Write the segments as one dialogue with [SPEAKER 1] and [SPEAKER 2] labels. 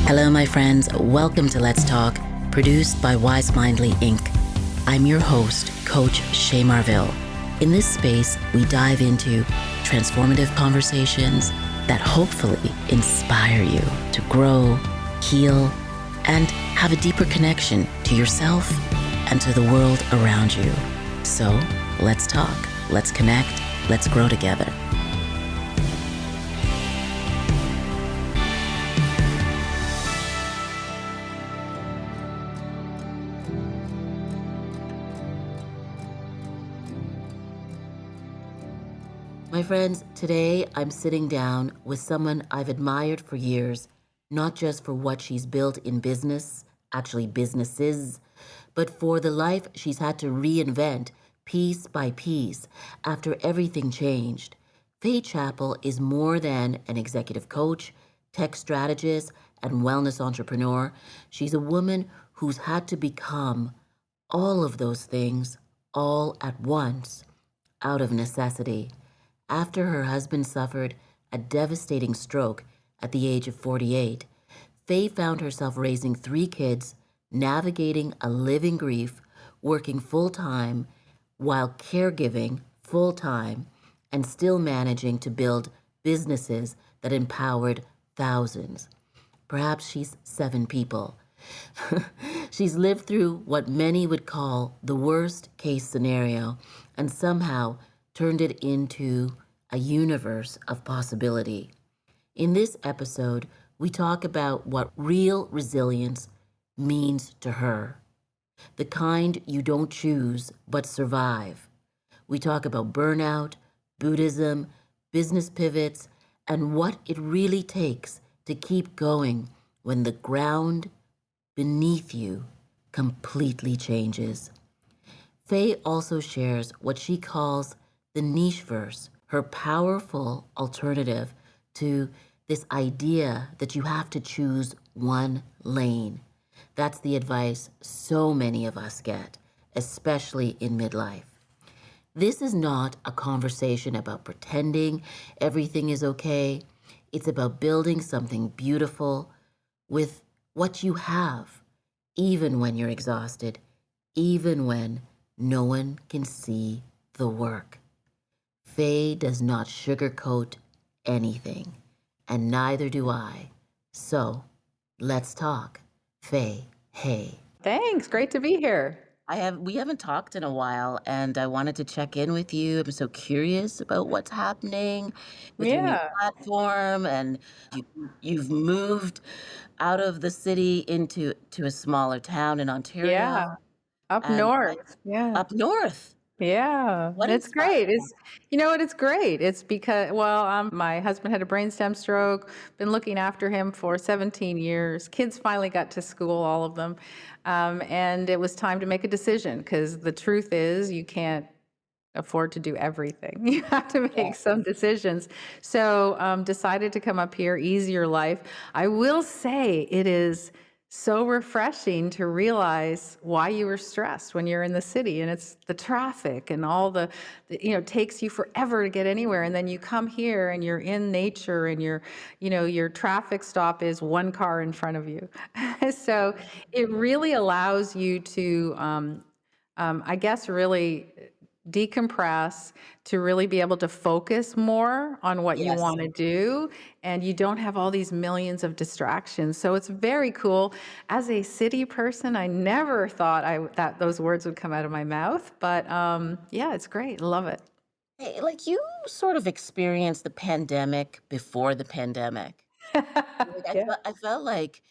[SPEAKER 1] Hello, my friends. Welcome to Let's Talk, produced by Wise Mindly Inc. I'm your host, Coach Che Marville. In this space, we dive into transformative conversations that hopefully inspire you to grow, heal, and have a deeper connection to yourself and to the world around you. So let's talk, let's connect, let's grow together. My friends, today I'm sitting down with someone I've admired for years, not just for what she's built in business, actually businesses, but for the life she's had to reinvent piece by piece after everything changed. Fay Chapple is more than an executive coach, tech strategist, and wellness entrepreneur. She's a woman who's had to become all of those things all at once out of necessity. After her husband suffered a devastating stroke at the age of 48, Fay found herself raising 3 kids, navigating a living grief, working full-time while caregiving full-time, and still managing to build businesses that empowered thousands. Perhaps she's 7 people. She's lived through what many would call the worst case scenario and somehow turned it into a universe of possibility. In this episode, we talk about what real resilience means to her, the kind you don't choose but survive. We talk about burnout, Buddhism, business pivots, and what it really takes to keep going when the ground beneath you completely changes. Fay also shares what she calls the Nicheverse, her powerful alternative to this idea that you have to choose one lane. That's the advice so many of us get, especially in midlife. This is not a conversation about pretending everything is okay. It's about building something beautiful with what you have, even when you're exhausted, even when no one can see the work. Fay does not sugarcoat anything, and neither do I. So, let's talk. Fay, hey.
[SPEAKER 2] Thanks. Great to be here.
[SPEAKER 1] We haven't talked in a while, and I wanted to check in with you. I'm so curious about what's happening with your new
[SPEAKER 2] Yeah.
[SPEAKER 1] platform, and you've moved out of the city into a smaller town in Ontario,
[SPEAKER 2] Yeah. Up
[SPEAKER 1] and
[SPEAKER 2] north. Yeah.
[SPEAKER 1] up north.
[SPEAKER 2] Yeah.
[SPEAKER 1] What
[SPEAKER 2] It's
[SPEAKER 1] inspired
[SPEAKER 2] great.
[SPEAKER 1] that?
[SPEAKER 2] It's great. It's because, my husband had a brainstem stroke, been looking after him for 17 years. Kids finally got to school, all of them. And it was time to make a decision because the truth is you can't afford to do everything. You have to
[SPEAKER 1] Yeah.
[SPEAKER 2] make some decisions. So decided to come up here, easier life. I will say it is so refreshing to realize why you were stressed when you're in the city, and it's the traffic and all it takes you forever to get anywhere, and then you come here and you're in nature and your traffic stop is 1 car in front of you. So it really allows you to I guess really decompress, to really be able to focus more on what you
[SPEAKER 1] Yes.
[SPEAKER 2] want to do, and you don't have all these millions of distractions. So it's very cool. As a city person, I never thought that those words would come out of my mouth, but yeah, it's great. Love it.
[SPEAKER 1] Hey, like you sort of experienced the pandemic before the pandemic. Like
[SPEAKER 2] Yeah.
[SPEAKER 1] I felt like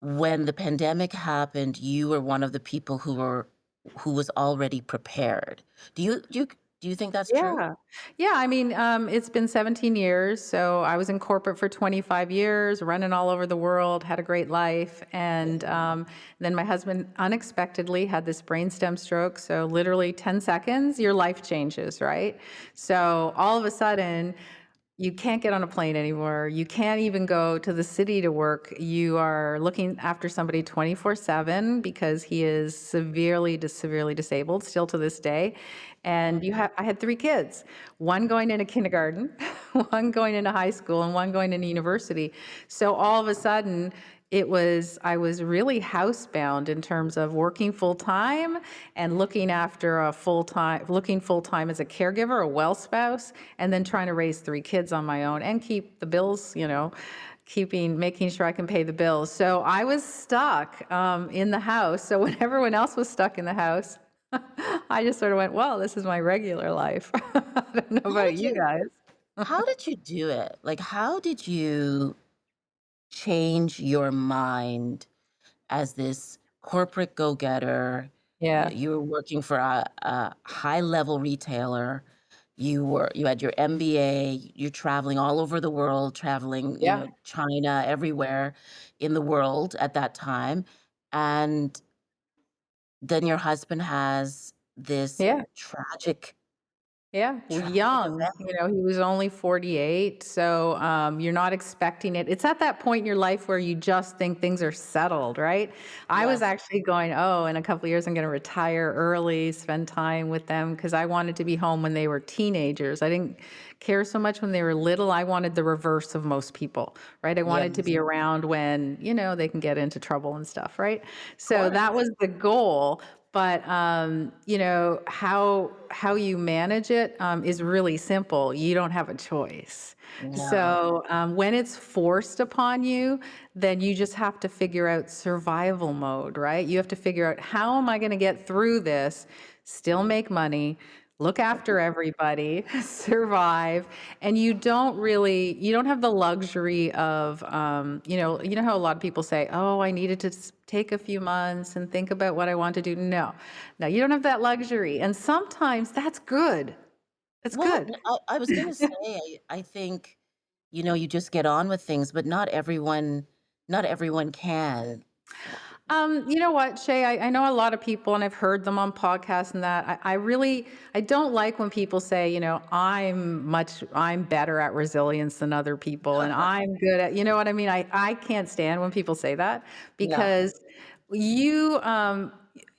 [SPEAKER 1] when the pandemic happened, you were one of the people who was already prepared. Do you think that's true?
[SPEAKER 2] Yeah. Yeah. I mean, it's been 17 years. So I was in corporate for 25 years, running all over the world, had a great life. And then my husband unexpectedly had this brainstem stroke. So literally 10 seconds, your life changes, right? So all of a sudden, you can't get on a plane anymore. You can't even go to the city to work. You are looking after somebody 24/7 because he is severely disabled still to this day. And I had 3 kids, one going into kindergarten, one going into high school, and one going into university. So all of a sudden, I was really housebound in terms of working full time and looking full time as a caregiver, a well spouse, and then trying to raise 3 kids on my own and keep the bills, making sure I can pay the bills. So I was stuck in the house. So when everyone else was stuck in the house, I just sort of went, well, this is my regular life. I don't know
[SPEAKER 1] How
[SPEAKER 2] about
[SPEAKER 1] did
[SPEAKER 2] you
[SPEAKER 1] you
[SPEAKER 2] guys.
[SPEAKER 1] how did you do it? Like, how did you change your mind as this corporate go-getter?
[SPEAKER 2] Yeah.
[SPEAKER 1] You were working for a high-level retailer. You had your MBA. You're traveling all over the world, traveling,
[SPEAKER 2] Yeah.
[SPEAKER 1] China, everywhere in the world at that time, and then your husband has this
[SPEAKER 2] Yeah.
[SPEAKER 1] tragic
[SPEAKER 2] Yeah, well,
[SPEAKER 1] tragic
[SPEAKER 2] young,
[SPEAKER 1] event.
[SPEAKER 2] he was only 48, so you're not expecting it. It's at that point in your life where you just think things are settled, right? I was
[SPEAKER 1] Yes.
[SPEAKER 2] actually going, oh, in a couple of years, I'm going to retire early, spend time with them because I wanted to be home when they were teenagers. I didn't care so much when they were little. I wanted the reverse of most people, right? I wanted to
[SPEAKER 1] Yes,
[SPEAKER 2] be
[SPEAKER 1] of
[SPEAKER 2] around when, they can get into trouble and stuff, right? So
[SPEAKER 1] course.
[SPEAKER 2] that was the goal. But how you manage it is really simple. You don't have a choice.
[SPEAKER 1] No.
[SPEAKER 2] So when it's forced upon you, then you just have to figure out survival mode, right? You have to figure out, how am I going to get through this, still make money, look after everybody, survive, and you don't have the luxury of, how a lot of people say, oh, I needed to take a few months and think about what I want to do. No, you don't have that luxury. And sometimes that's good. It's
[SPEAKER 1] Well,
[SPEAKER 2] good.
[SPEAKER 1] I was gonna say, I think, you just get on with things, but not everyone can.
[SPEAKER 2] You know what, Shay? I know a lot of people, and I've heard them on podcasts and that. I don't like when people say, I'm better at resilience than other people, and I'm good at, you know what I mean? I can't stand when people say that
[SPEAKER 1] No.
[SPEAKER 2] because you,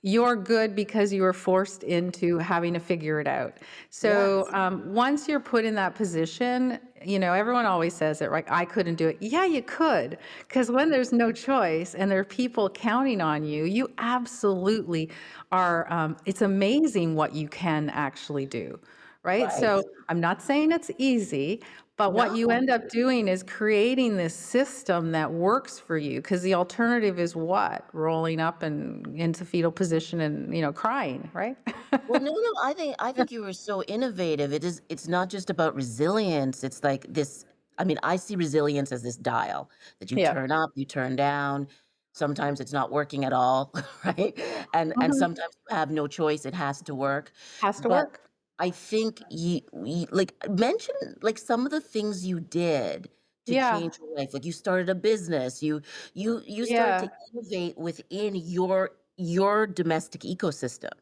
[SPEAKER 2] you're good because you were forced into having to figure it out. So
[SPEAKER 1] Yes.
[SPEAKER 2] once you're put in that position, everyone always says it, right? I couldn't do it. Yeah, you could, because when there's no choice and there are people counting on you, you absolutely are. It's amazing what you can actually do, right?
[SPEAKER 1] Right.
[SPEAKER 2] So I'm not saying it's easy, but what you
[SPEAKER 1] No.
[SPEAKER 2] end up doing is creating this system that works for you, because the alternative is what? Rolling up and into fetal position and, crying, right?
[SPEAKER 1] Well, no, I think you were so innovative. It's not just about resilience. It's like this. I mean, I see resilience as this dial that you
[SPEAKER 2] Yeah.
[SPEAKER 1] turn up, you turn down. Sometimes it's not working at all, right? And
[SPEAKER 2] Mhm.
[SPEAKER 1] sometimes you have no choice. It has to work.
[SPEAKER 2] Has to
[SPEAKER 1] But
[SPEAKER 2] work.
[SPEAKER 1] I think you like mention like some of the things you did to
[SPEAKER 2] Yeah.
[SPEAKER 1] change your life. Like you started a business. You started to
[SPEAKER 2] Yeah.
[SPEAKER 1] innovate within your domestic ecosystem.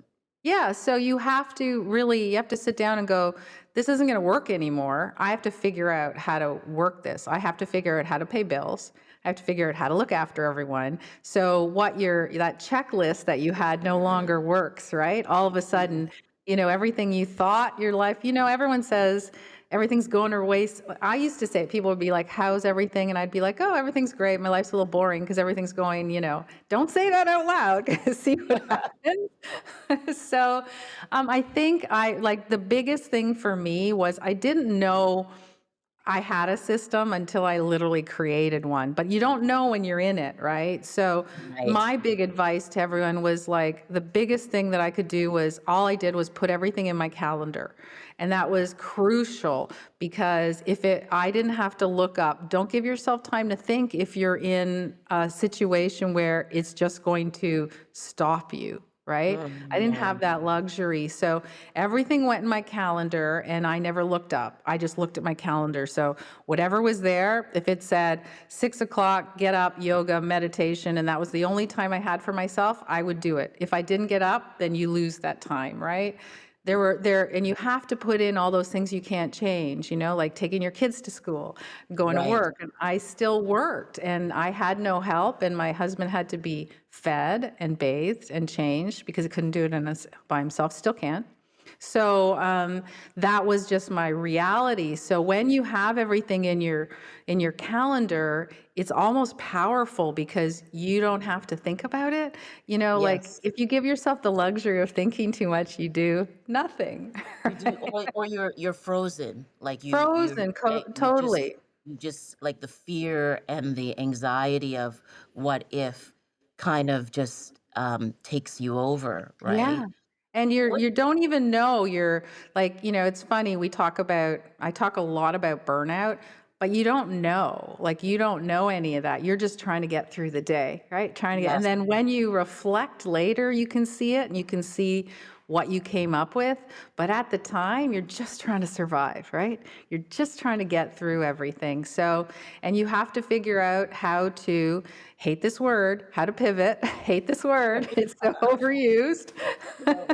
[SPEAKER 2] Yeah, so you have to sit down and go, this isn't going to work anymore. I have to figure out how to work this. I have to figure out how to pay bills. I have to figure out how to look after everyone. So that checklist that you had no longer works, right? All of a sudden, everything you thought your life, everyone says everything's going to waste. I used to say, people would be like, how's everything? And I'd be like, oh, everything's great. My life's a little boring because everything's going, don't say that out loud. See what happens. So I think the biggest thing for me was I didn't know I had a system until I literally created one, but you don't know when you're in it, right? So
[SPEAKER 1] Right.
[SPEAKER 2] my big advice to everyone was like, the biggest thing that I could do was, all I did was put everything in my calendar. And that was crucial because I didn't have to look up. Don't give yourself time to think if you're in a situation where it's just going to stop you, right?
[SPEAKER 1] Oh,
[SPEAKER 2] I didn't have
[SPEAKER 1] man.
[SPEAKER 2] that luxury. So everything went in my calendar and I never looked up. I just looked at my calendar. So whatever was there, if it said 6 o'clock, get up, yoga, meditation, and that was the only time I had for myself, I would do it. If I didn't get up, then you lose that time, right? And you have to put in all those things you can't change, like taking your kids to school, going to
[SPEAKER 1] Right.
[SPEAKER 2] work. And I still worked and I had no help. And my husband had to be fed and bathed and changed because he couldn't do it by himself, still can't. So that was just my reality. So when you have everything in your calendar, it's almost powerful because you don't have to think about it. You know, like
[SPEAKER 1] Yes.
[SPEAKER 2] if you give yourself the luxury of thinking too much, you do nothing.
[SPEAKER 1] You do,
[SPEAKER 2] Right?
[SPEAKER 1] or you're frozen. Like
[SPEAKER 2] Frozen, totally.
[SPEAKER 1] you just like the fear and the anxiety of what if kind of just takes you over,
[SPEAKER 2] Yeah.
[SPEAKER 1] right?
[SPEAKER 2] And
[SPEAKER 1] What?
[SPEAKER 2] you don't even know you're like, it's funny, I talk a lot about burnout, but you don't know. Like you don't know any of that. You're just trying to get through the day, right? Trying to get, and
[SPEAKER 1] Yes.
[SPEAKER 2] then when you reflect later, you can see it and you can see what you came up with. But at the time, you're just trying to survive, right? You're just trying to get through everything. So, and you have to figure out how to hate this word, how to pivot, hate this word. It's so overused. but,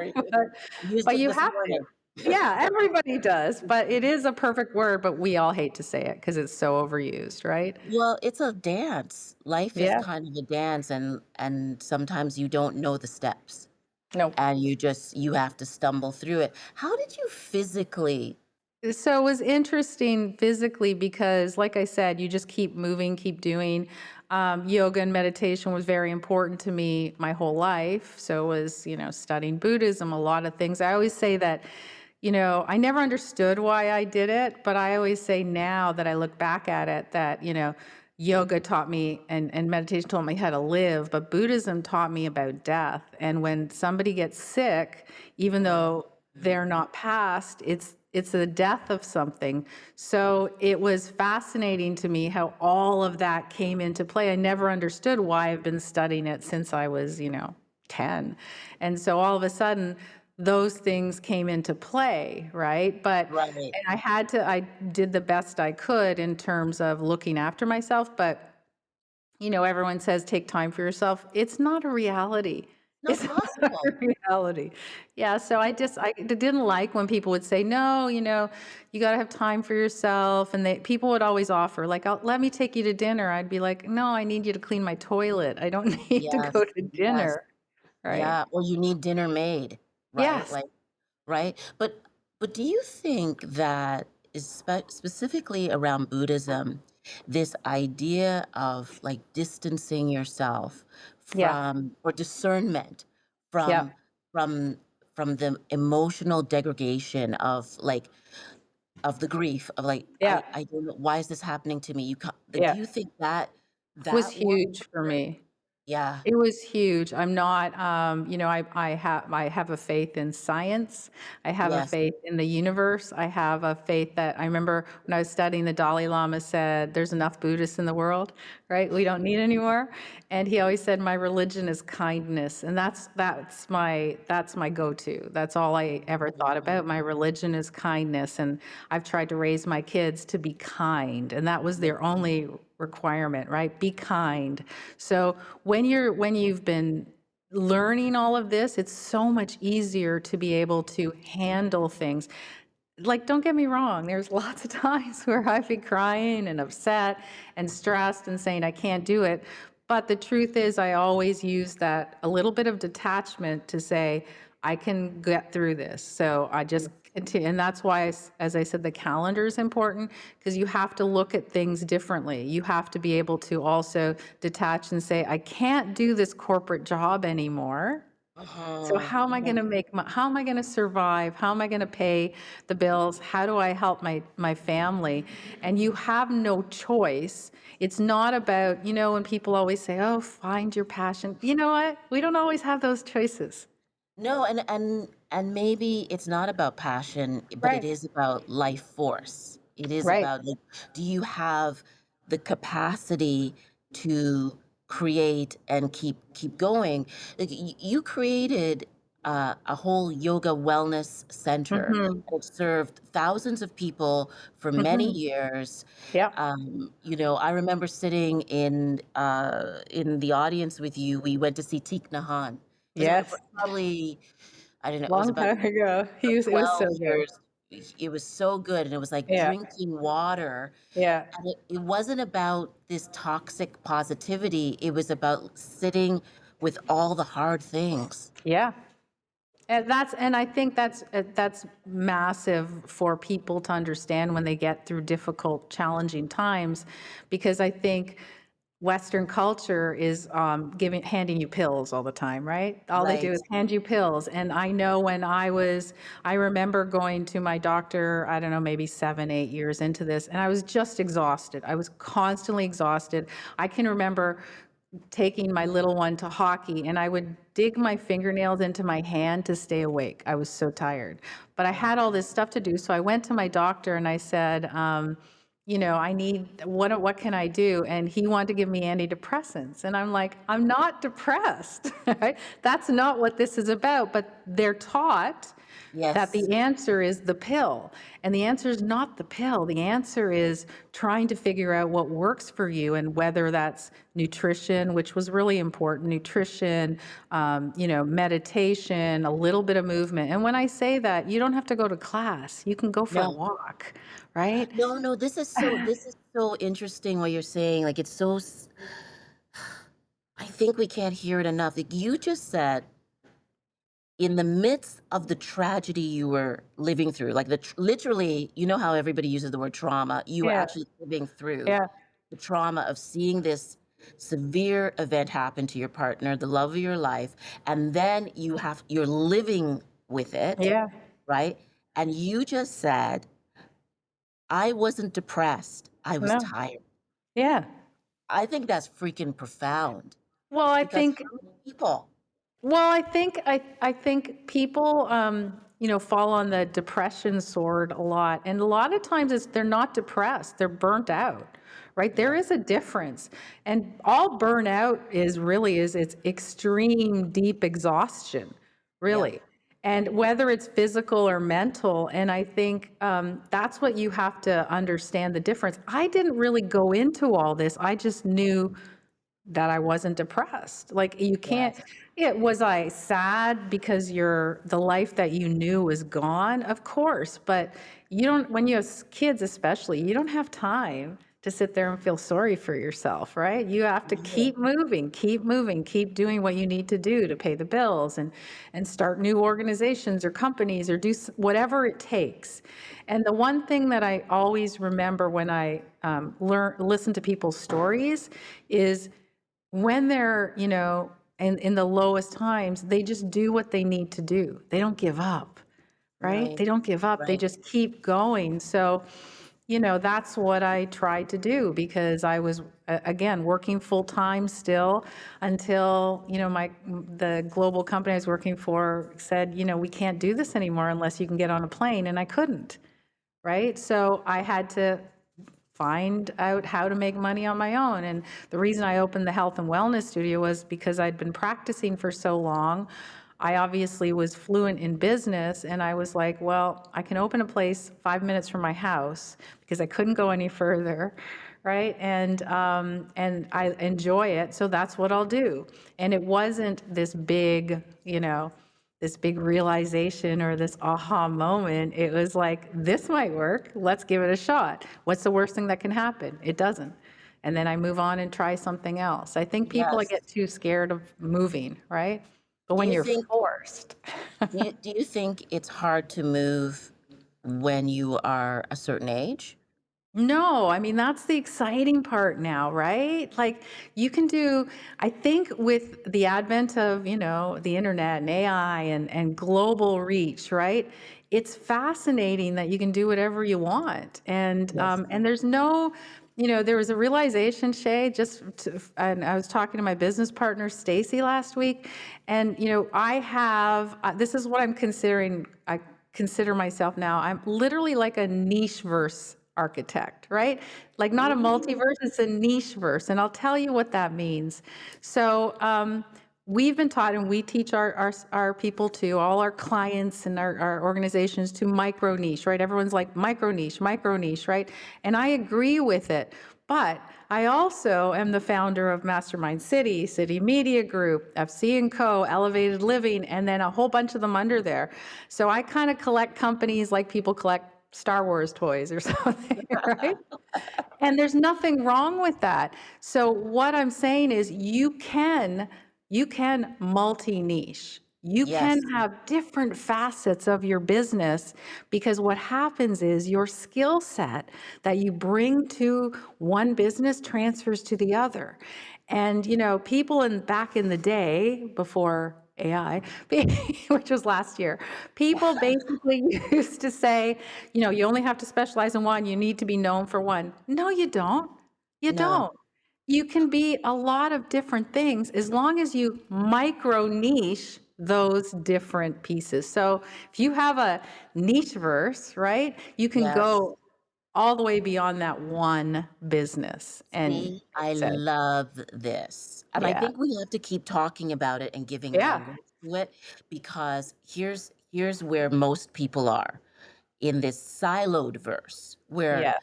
[SPEAKER 1] Used
[SPEAKER 2] but
[SPEAKER 1] it
[SPEAKER 2] you
[SPEAKER 1] this
[SPEAKER 2] have to.
[SPEAKER 1] morning.
[SPEAKER 2] Yeah, everybody does, but it is a perfect word, but we all hate to say it because it's so overused, right?
[SPEAKER 1] Well, it's a dance. Life is
[SPEAKER 2] Yeah.
[SPEAKER 1] kind of a dance, and sometimes you don't know the steps,
[SPEAKER 2] No.
[SPEAKER 1] and you have to stumble through it. How did you physically?
[SPEAKER 2] So it was interesting physically because, like I said, you just keep moving, keep doing. Yoga and meditation was very important to me my whole life. So was, studying Buddhism, a lot of things. I always say that, I never understood why I did it, but I always say now that I look back at it that, yoga taught me and meditation taught me how to live, but Buddhism taught me about death. And when somebody gets sick, even though they're not past, it's the death of something. So it was fascinating to me how all of that came into play. I never understood why I've been studying it since I was, 10. And so all of a sudden those things came into play, right? But
[SPEAKER 1] Right.
[SPEAKER 2] and I did the best I could in terms of looking after myself, but everyone says take time for yourself. It's not a reality.
[SPEAKER 1] Not
[SPEAKER 2] It's not a
[SPEAKER 1] possible.
[SPEAKER 2] reality. Yeah, so I didn't like when people would say, "No, you got to have time for yourself." And people would always offer, like, "Let me take you to dinner." I'd be like, "No, I need you to clean my toilet. I don't need to
[SPEAKER 1] Yes,
[SPEAKER 2] go to
[SPEAKER 1] yes,
[SPEAKER 2] dinner." Right?
[SPEAKER 1] yeah, or you need dinner made, right?
[SPEAKER 2] Yes.
[SPEAKER 1] Like, right? But do you think that is specifically around Buddhism, this idea of like distancing yourself
[SPEAKER 2] Yeah.
[SPEAKER 1] from or discernment
[SPEAKER 2] Yeah.
[SPEAKER 1] from from from the emotional degradation of the grief of like
[SPEAKER 2] Yeah.
[SPEAKER 1] I don't know why is this happening to me? Like, do
[SPEAKER 2] Yeah.
[SPEAKER 1] you think that
[SPEAKER 2] Was
[SPEAKER 1] that one?
[SPEAKER 2] huge for me.
[SPEAKER 1] Yeah.
[SPEAKER 2] It was huge. I'm not, I have a faith in science. I have a
[SPEAKER 1] Yes.
[SPEAKER 2] faith in the universe. I have a faith that I remember when I was studying, the Dalai Lama said, "There's enough Buddhists in the world, right? We don't need any more." And he always said, "My religion is kindness," and that's my go-to. That's all I ever thought about. My religion is kindness, and I've tried to raise my kids to be kind, and that was their only requirement, right? Be kind. So when you've been learning all of this, it's so much easier to be able to handle things. Like, don't get me wrong, there's lots of times where I've been crying and upset and stressed and saying I can't do it. But the truth is, I always use that a little bit of detachment to say, I can get through this. So I just continue. And that's why, as I said, the calendar is important because you have to look at things differently. You have to be able to also detach and say, I can't do this corporate job anymore. So
[SPEAKER 1] Uh-huh.
[SPEAKER 2] how am I going to how am I going to survive? How am I going to pay the bills? How do I help my family? And you have no choice. It's not about, when people always say, "Oh, find your passion." You know what? We don't always have those choices.
[SPEAKER 1] No, and maybe it's not about passion, but it
[SPEAKER 2] Right.
[SPEAKER 1] is about life force. It is
[SPEAKER 2] Right.
[SPEAKER 1] about like, do you have the capacity to create and keep going? Like you created a whole yoga wellness center
[SPEAKER 2] Mhm.
[SPEAKER 1] that served thousands of people for many
[SPEAKER 2] Mhm.
[SPEAKER 1] years.
[SPEAKER 2] Yeah.
[SPEAKER 1] I remember sitting in the audience with you. We went to see Thich Nhat Hanh. It was
[SPEAKER 2] Yes.
[SPEAKER 1] probably, I don't know, it was
[SPEAKER 2] Long
[SPEAKER 1] about
[SPEAKER 2] time ago. It was
[SPEAKER 1] 12
[SPEAKER 2] so good.
[SPEAKER 1] years. It was so good, and it was like
[SPEAKER 2] Yeah.
[SPEAKER 1] drinking water,
[SPEAKER 2] Yeah.
[SPEAKER 1] and it wasn't about this toxic positivity, it was about sitting with all the hard things.
[SPEAKER 2] Yeah. And I think that's massive for people to understand when they get through difficult, challenging times, because I think Western culture is handing you pills all the time, right? All they do
[SPEAKER 1] Right.
[SPEAKER 2] is hand you pills. And I know I remember going to my doctor, I don't know, maybe 7, 8 years into this, and I was just exhausted. I was constantly exhausted. I can remember taking my little one to hockey, and I would dig my fingernails into my hand to stay awake. I was so tired. But I had all this stuff to do. So I went to my doctor and I said, I need, what can I do? And he wanted to give me antidepressants. And I'm like, I'm not depressed. Right? That's not what this is about. But they're taught that
[SPEAKER 1] Yes.
[SPEAKER 2] the answer is the pill. And the answer is not the pill. The answer is trying to figure out what works for you, and whether that's nutrition, which was really important, nutrition, meditation, a little bit of movement. And when I say that, you don't have to go to class. You can go for a
[SPEAKER 1] No.
[SPEAKER 2] walk, right?
[SPEAKER 1] No, no, this is so interesting what you're saying. Like it's so I think we can't hear it enough. Like you just said, in the midst of the tragedy you were living through, like literally, you know how everybody uses the word trauma, you were
[SPEAKER 2] Yeah,
[SPEAKER 1] actually living through
[SPEAKER 2] yeah,
[SPEAKER 1] the trauma of seeing this severe event happen to your partner, the love of your life, and then you're living with it,
[SPEAKER 2] yeah,
[SPEAKER 1] right? And you just said, I wasn't depressed, I was
[SPEAKER 2] no,
[SPEAKER 1] tired.
[SPEAKER 2] yeah.
[SPEAKER 1] I think that's freaking profound
[SPEAKER 2] Well, I
[SPEAKER 1] because
[SPEAKER 2] think
[SPEAKER 1] how many people?
[SPEAKER 2] I think people fall on the depression sword a lot, and a lot of times they're not depressed, they're burnt out, right? There
[SPEAKER 1] Yeah,
[SPEAKER 2] is a difference, and all burnout is it's extreme deep exhaustion,
[SPEAKER 1] yeah,
[SPEAKER 2] really, and whether it's physical or mental. And I think that's what you have to understand the difference. I didn't really go into all this. I just knew that I wasn't depressed. Like you can't,
[SPEAKER 1] yes,
[SPEAKER 2] was I sad because the life that you knew was gone? Of course, but you don't, when you have kids especially, you don't have time to sit there and feel sorry for yourself, right? You have to
[SPEAKER 1] right,
[SPEAKER 2] keep moving, keep doing what you need to do to pay the bills, and start new organizations or companies, or do whatever it takes. And the one thing that I always remember when I listen to people's stories is, when they're, in the lowest times, they just do what they need to do. They don't give up, right?
[SPEAKER 1] right,
[SPEAKER 2] They don't give up. They
[SPEAKER 1] right.
[SPEAKER 2] just keep going. So, that's what I tried to do, because I was, again, working full time still, until, the global company I was working for said, we can't do this anymore unless you can get on a plane. And I couldn't, right? So I had to find out how to make money on my own. And the reason I opened the health and wellness studio was because I'd been practicing for so long. I obviously was fluent in business, and I was like, well, I can open a place 5 minutes from my house, because I couldn't go any further, right? And I enjoy it, so that's what I'll do. And it wasn't this big realization or this aha moment. It was like, this might work. Let's give it a shot. What's the worst thing that can happen? It doesn't. And then I move on and try something else. I think people
[SPEAKER 1] Yes.
[SPEAKER 2] get too scared of moving, right? But
[SPEAKER 1] Do
[SPEAKER 2] when
[SPEAKER 1] you
[SPEAKER 2] you're
[SPEAKER 1] think
[SPEAKER 2] forced,
[SPEAKER 1] do you think it's hard to move when you are a certain age?
[SPEAKER 2] no, I mean, that's the exciting part now, right? Like you can do, I think with the advent of, the internet and AI and global reach, right? It's fascinating that you can do whatever you want.
[SPEAKER 1] Yes.
[SPEAKER 2] And there's no, there was a realization, Shay, and I was talking to my business partner, Stacy, last week. And, I have, this is what I'm considering, I consider myself now. I'm literally like a Nicheverse architect, right? Like not a
[SPEAKER 1] Ooh.
[SPEAKER 2] multiverse, it's a niche verse. And I'll tell you what that means. So we've been taught, and we teach our people to, all our clients and our organizations, to micro niche, right? Everyone's like micro niche, right? And I agree with it. But I also am the founder of Mastermind City, City Media Group, FC & Co., Elevated Living, and then a whole bunch of them under there. So I kind of collect companies like people collect Star Wars toys or something, right? And there's nothing wrong with that. So what I'm saying is you can multi-niche. You can
[SPEAKER 1] Yes.
[SPEAKER 2] have different facets of your business because what happens is your skill set that you bring to one business transfers to the other. And, people back in the day before AI, which was last year, people basically used to say, you only have to specialize in one. You need to be known for one. No, you don't. You
[SPEAKER 1] No.
[SPEAKER 2] don't. You can be a lot of different things as long as you micro niche those different pieces. So if you have a Nicheverse, right, you can
[SPEAKER 1] Yes.
[SPEAKER 2] go all the way beyond that one business and
[SPEAKER 1] See, I
[SPEAKER 2] say,
[SPEAKER 1] love this. And I
[SPEAKER 2] yeah,
[SPEAKER 1] think we have to keep talking about it and giving
[SPEAKER 2] yeah,
[SPEAKER 1] language to it, because here's where most people are in this siloed verse, where
[SPEAKER 2] yeah,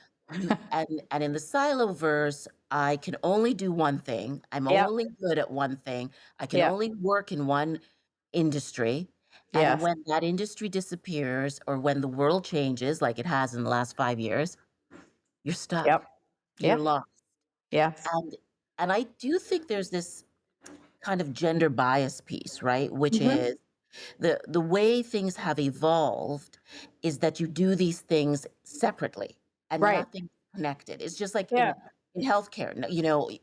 [SPEAKER 1] and in the silo verse, I can only do one thing. I'm
[SPEAKER 2] yep,
[SPEAKER 1] only good at one thing. I can
[SPEAKER 2] yep,
[SPEAKER 1] only work in one industry. And
[SPEAKER 2] yes,
[SPEAKER 1] when that industry disappears, or when the world changes like it has in the last 5 years, you're stuck.
[SPEAKER 2] yep,
[SPEAKER 1] You're
[SPEAKER 2] yeah,
[SPEAKER 1] lost.
[SPEAKER 2] yes,
[SPEAKER 1] And I do think there's this kind of gender bias piece, right? Which
[SPEAKER 2] hmm,
[SPEAKER 1] is the way things have evolved is that you do these things separately and
[SPEAKER 2] right,
[SPEAKER 1] nothing connected. It's just like
[SPEAKER 2] yeah,
[SPEAKER 1] in healthcare,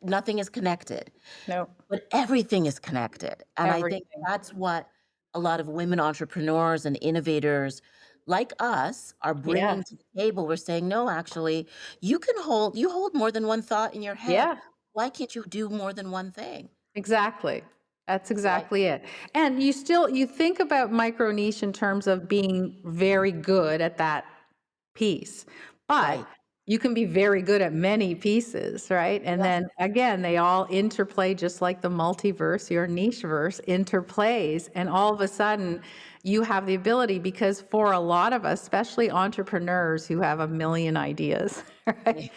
[SPEAKER 1] nothing is connected,
[SPEAKER 2] no,
[SPEAKER 1] but everything is connected. And I think
[SPEAKER 2] everything,
[SPEAKER 1] that's what a lot of women entrepreneurs and innovators like us are
[SPEAKER 2] yeah,
[SPEAKER 1] bringing to the table. We're saying, no, actually, you hold more than one thought in your head.
[SPEAKER 2] yeah.
[SPEAKER 1] Why can't you do more than one thing?
[SPEAKER 2] Exactly. That's
[SPEAKER 1] Right,
[SPEAKER 2] exactly it. And you think about micro niche in terms of being very good at that piece, but
[SPEAKER 1] right.
[SPEAKER 2] you can be very good at many pieces, right? And
[SPEAKER 1] Yeah.
[SPEAKER 2] then again, they all interplay just like the multiverse, your niche verse interplays. And all of a sudden, you have the ability because for a lot of us, especially entrepreneurs who have a million ideas, right?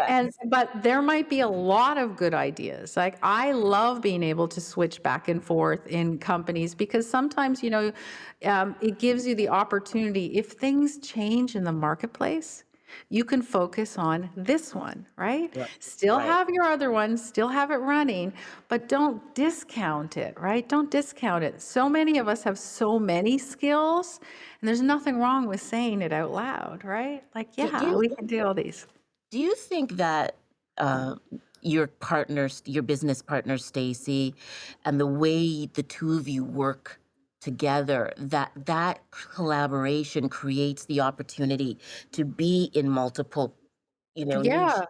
[SPEAKER 2] And
[SPEAKER 1] Yes.
[SPEAKER 2] but there might be a lot of good ideas. Like I love being able to switch back and forth in companies because sometimes, it gives you the opportunity. If things change in the marketplace, you can focus on this one, right?
[SPEAKER 1] Right.
[SPEAKER 2] Still
[SPEAKER 1] Right.
[SPEAKER 2] have your other one, still have it running, but don't discount it, right? Don't discount it. So many of us have so many skills, and there's nothing wrong with saying it out loud, right? Like,
[SPEAKER 1] Do, do
[SPEAKER 2] yeah,
[SPEAKER 1] you
[SPEAKER 2] we can do all these.
[SPEAKER 1] do you think that uh, your business partner, Stacy, and the way the two of you work together, that collaboration creates the opportunity to be in multiple, niche?
[SPEAKER 2] Yeah,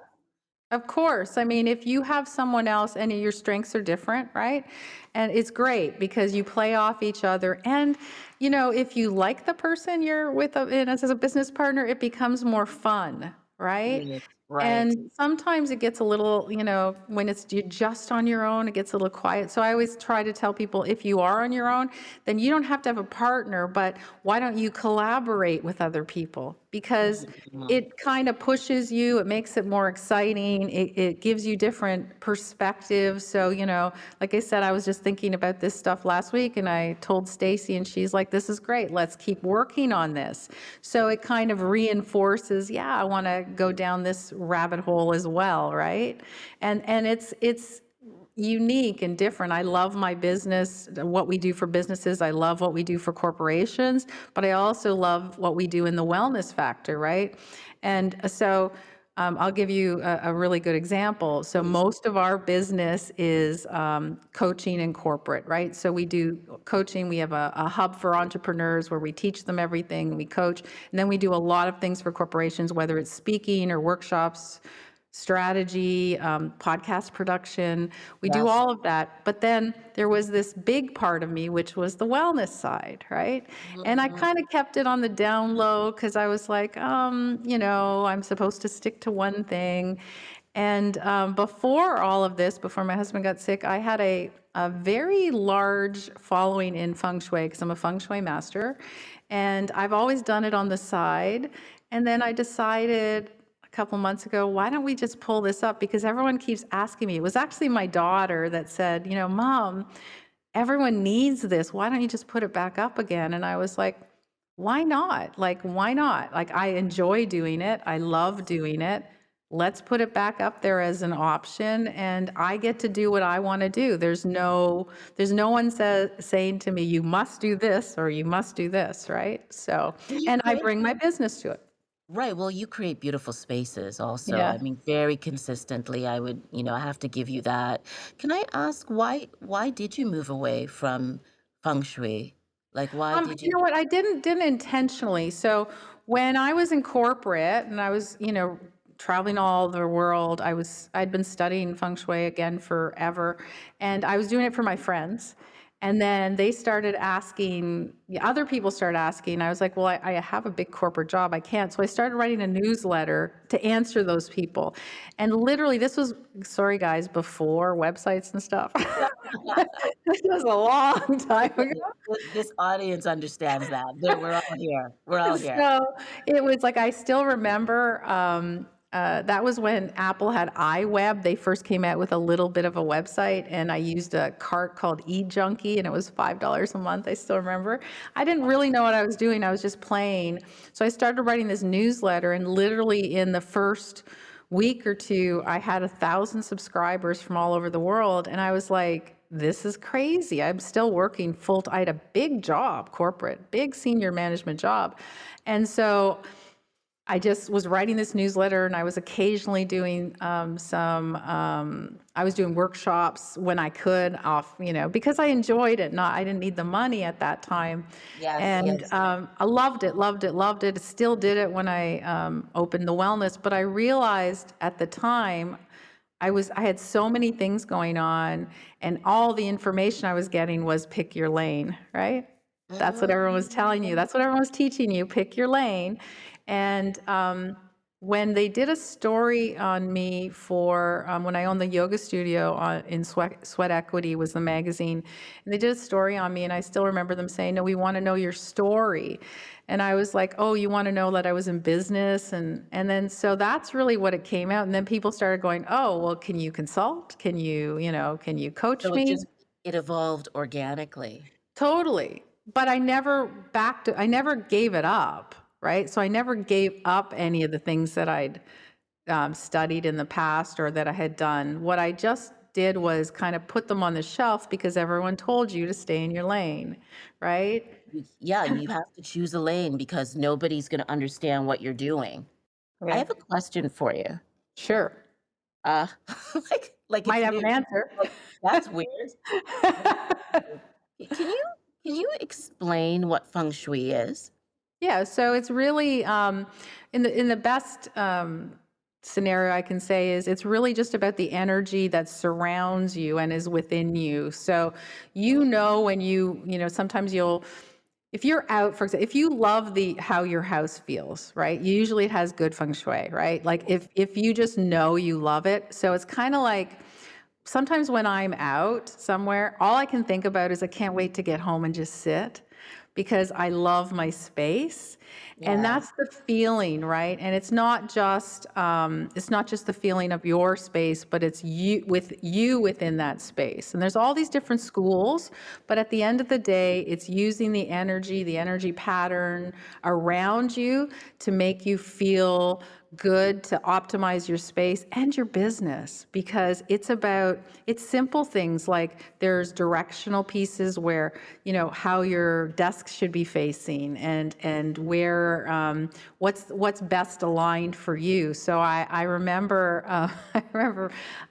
[SPEAKER 2] of course. I mean, if you have someone else and your strengths are different, right? And it's great because you play off each other. And, if you like the person you're with and as a business partner, it becomes more fun, right?
[SPEAKER 1] Yes. Right.
[SPEAKER 2] And sometimes it gets a little, when you're just on your own, it gets a little quiet. So I always try to tell people if you are on your own, then you don't have to have a partner, but why don't you collaborate with other people? Because
[SPEAKER 1] Mhm.
[SPEAKER 2] it kind of pushes you, it makes it more exciting, it gives you different perspectives. So, like I said, I was just thinking about this stuff last week and I told Stacy and she's like, this is great, let's keep working on this. So it kind of reinforces, yeah, I want to go down this rabbit hole as well, right? And it's unique and different. I love my business, what we do for businesses. I love what we do for corporations, but I also love what we do in the wellness factor, right? And so I'll give you a really good example. So
[SPEAKER 1] Please.
[SPEAKER 2] most of our business is coaching and corporate, right? So we do coaching. We have a hub for entrepreneurs where we teach them everything. We coach, and then we do a lot of things for corporations, whether it's speaking or workshops, strategy, podcast production. We do
[SPEAKER 1] Yes.
[SPEAKER 2] all of that. But then there was this big part of me, which was the wellness side, right? And I
[SPEAKER 1] Mhm.
[SPEAKER 2] kind of kept it on the down low because I was like, I'm supposed to stick to one thing. And before all of this, before my husband got sick, I had a very large following in Feng Shui because I'm a Feng Shui master. And I've always done it on the side. And then I decided a couple months ago, why don't we just pull this up? Because everyone keeps asking me. It was actually my daughter that said, Mom, everyone needs this. Why don't you just put it back up again? And I was like, why not? Like, why not? Like, I enjoy doing it. I love doing it. let's put it back up there as an option, and I get to do what I want to do. There's no one saying to me, you must do this or you must do this, right? So,
[SPEAKER 1] And you
[SPEAKER 2] and I
[SPEAKER 1] create
[SPEAKER 2] bring my business to it.
[SPEAKER 1] right. Well, you create beautiful spaces also.
[SPEAKER 2] Yeah.
[SPEAKER 1] I mean, very consistently. I would, I have to give you that. Can I ask why did you move away from feng shui? Like why did
[SPEAKER 2] You
[SPEAKER 1] you
[SPEAKER 2] know what? I didn't intentionally. So when I was in corporate and I was, traveling all the world, I'd been studying feng shui again forever, and I was doing it for my friends. And then they started asking, other people started asking. I was like, well, I have a big corporate job. I can't. So I started writing a newsletter to answer those people. And literally, this was, sorry guys, before websites and stuff. This was a long time ago.
[SPEAKER 1] okay, this audience understands that. We're all here. We're all here.
[SPEAKER 2] So it was like, I still remember, that was when Apple had iWeb. They first came out with a little bit of a website, and I used a cart called eJunkie, and it was $5 a month. I still remember. I didn't really know what I was doing. I was just playing. So I started writing this newsletter, and literally in the first week or two, I had 1,000 subscribers from all over the world, and I was like, this is crazy. I'm still working full time. I had a big job, corporate, big senior management job. And so I just was writing this newsletter, and I was occasionally doing I was doing workshops when I could off, because I enjoyed it. I didn't need the money at that time.
[SPEAKER 1] Yes,
[SPEAKER 2] And
[SPEAKER 1] yes.
[SPEAKER 2] I loved it, loved it, loved it. Still did it when I opened the wellness. But I realized at the time, I had so many things going on, and all the information I was getting was pick your lane, right? That's what everyone was telling you.
[SPEAKER 1] Mm.
[SPEAKER 2] That's what everyone was teaching you, pick your lane. And when they did a story on me for when I owned the yoga studio in Sweat Equity was the magazine, and they did a story on me, and I still remember them saying, "No, we want to know your story." And I was like, "Oh, you want to know that I was in business?" And then so that's really what it came out. And then people started going, "Oh, well, can you consult? Can you coach
[SPEAKER 1] So
[SPEAKER 2] me?"
[SPEAKER 1] it evolved organically.
[SPEAKER 2] Totally. But I never gave it up, right? So I never gave up any of the things that I'd studied in the past or that I had done. What I just did was kind of put them on the shelf because everyone told you to stay in your lane, right?
[SPEAKER 1] Yeah, you have to choose a lane because nobody's going to understand what you're doing. I
[SPEAKER 2] Okay.
[SPEAKER 1] have a question for you.
[SPEAKER 2] Sure.
[SPEAKER 1] Uh, like
[SPEAKER 2] Might
[SPEAKER 1] it's
[SPEAKER 2] have
[SPEAKER 1] new.
[SPEAKER 2] an answer.
[SPEAKER 1] Like, that's weird. Can you can you explain what feng shui is?
[SPEAKER 2] Yeah, so it's really in the best scenario I can say is it's really just about the energy that surrounds you and is within you. So when sometimes if you're out, for example, if you love the how your house feels, right? Usually it has good feng shui, right? Like if you just know you love it. So it's kind of like sometimes when I'm out somewhere, all I can think about is I can't wait to get home and just sit because I love my space. And
[SPEAKER 1] Yes.
[SPEAKER 2] that's the feeling, right? And it's not just the feeling of your space, but it's you within that space. And there's all these different schools, but at the end of the day, it's using the energy pattern around you to make you feel good, to optimize your space and your business, because it's simple things like there's directional pieces where how your desk should be facing and where what's best aligned for you. So I remember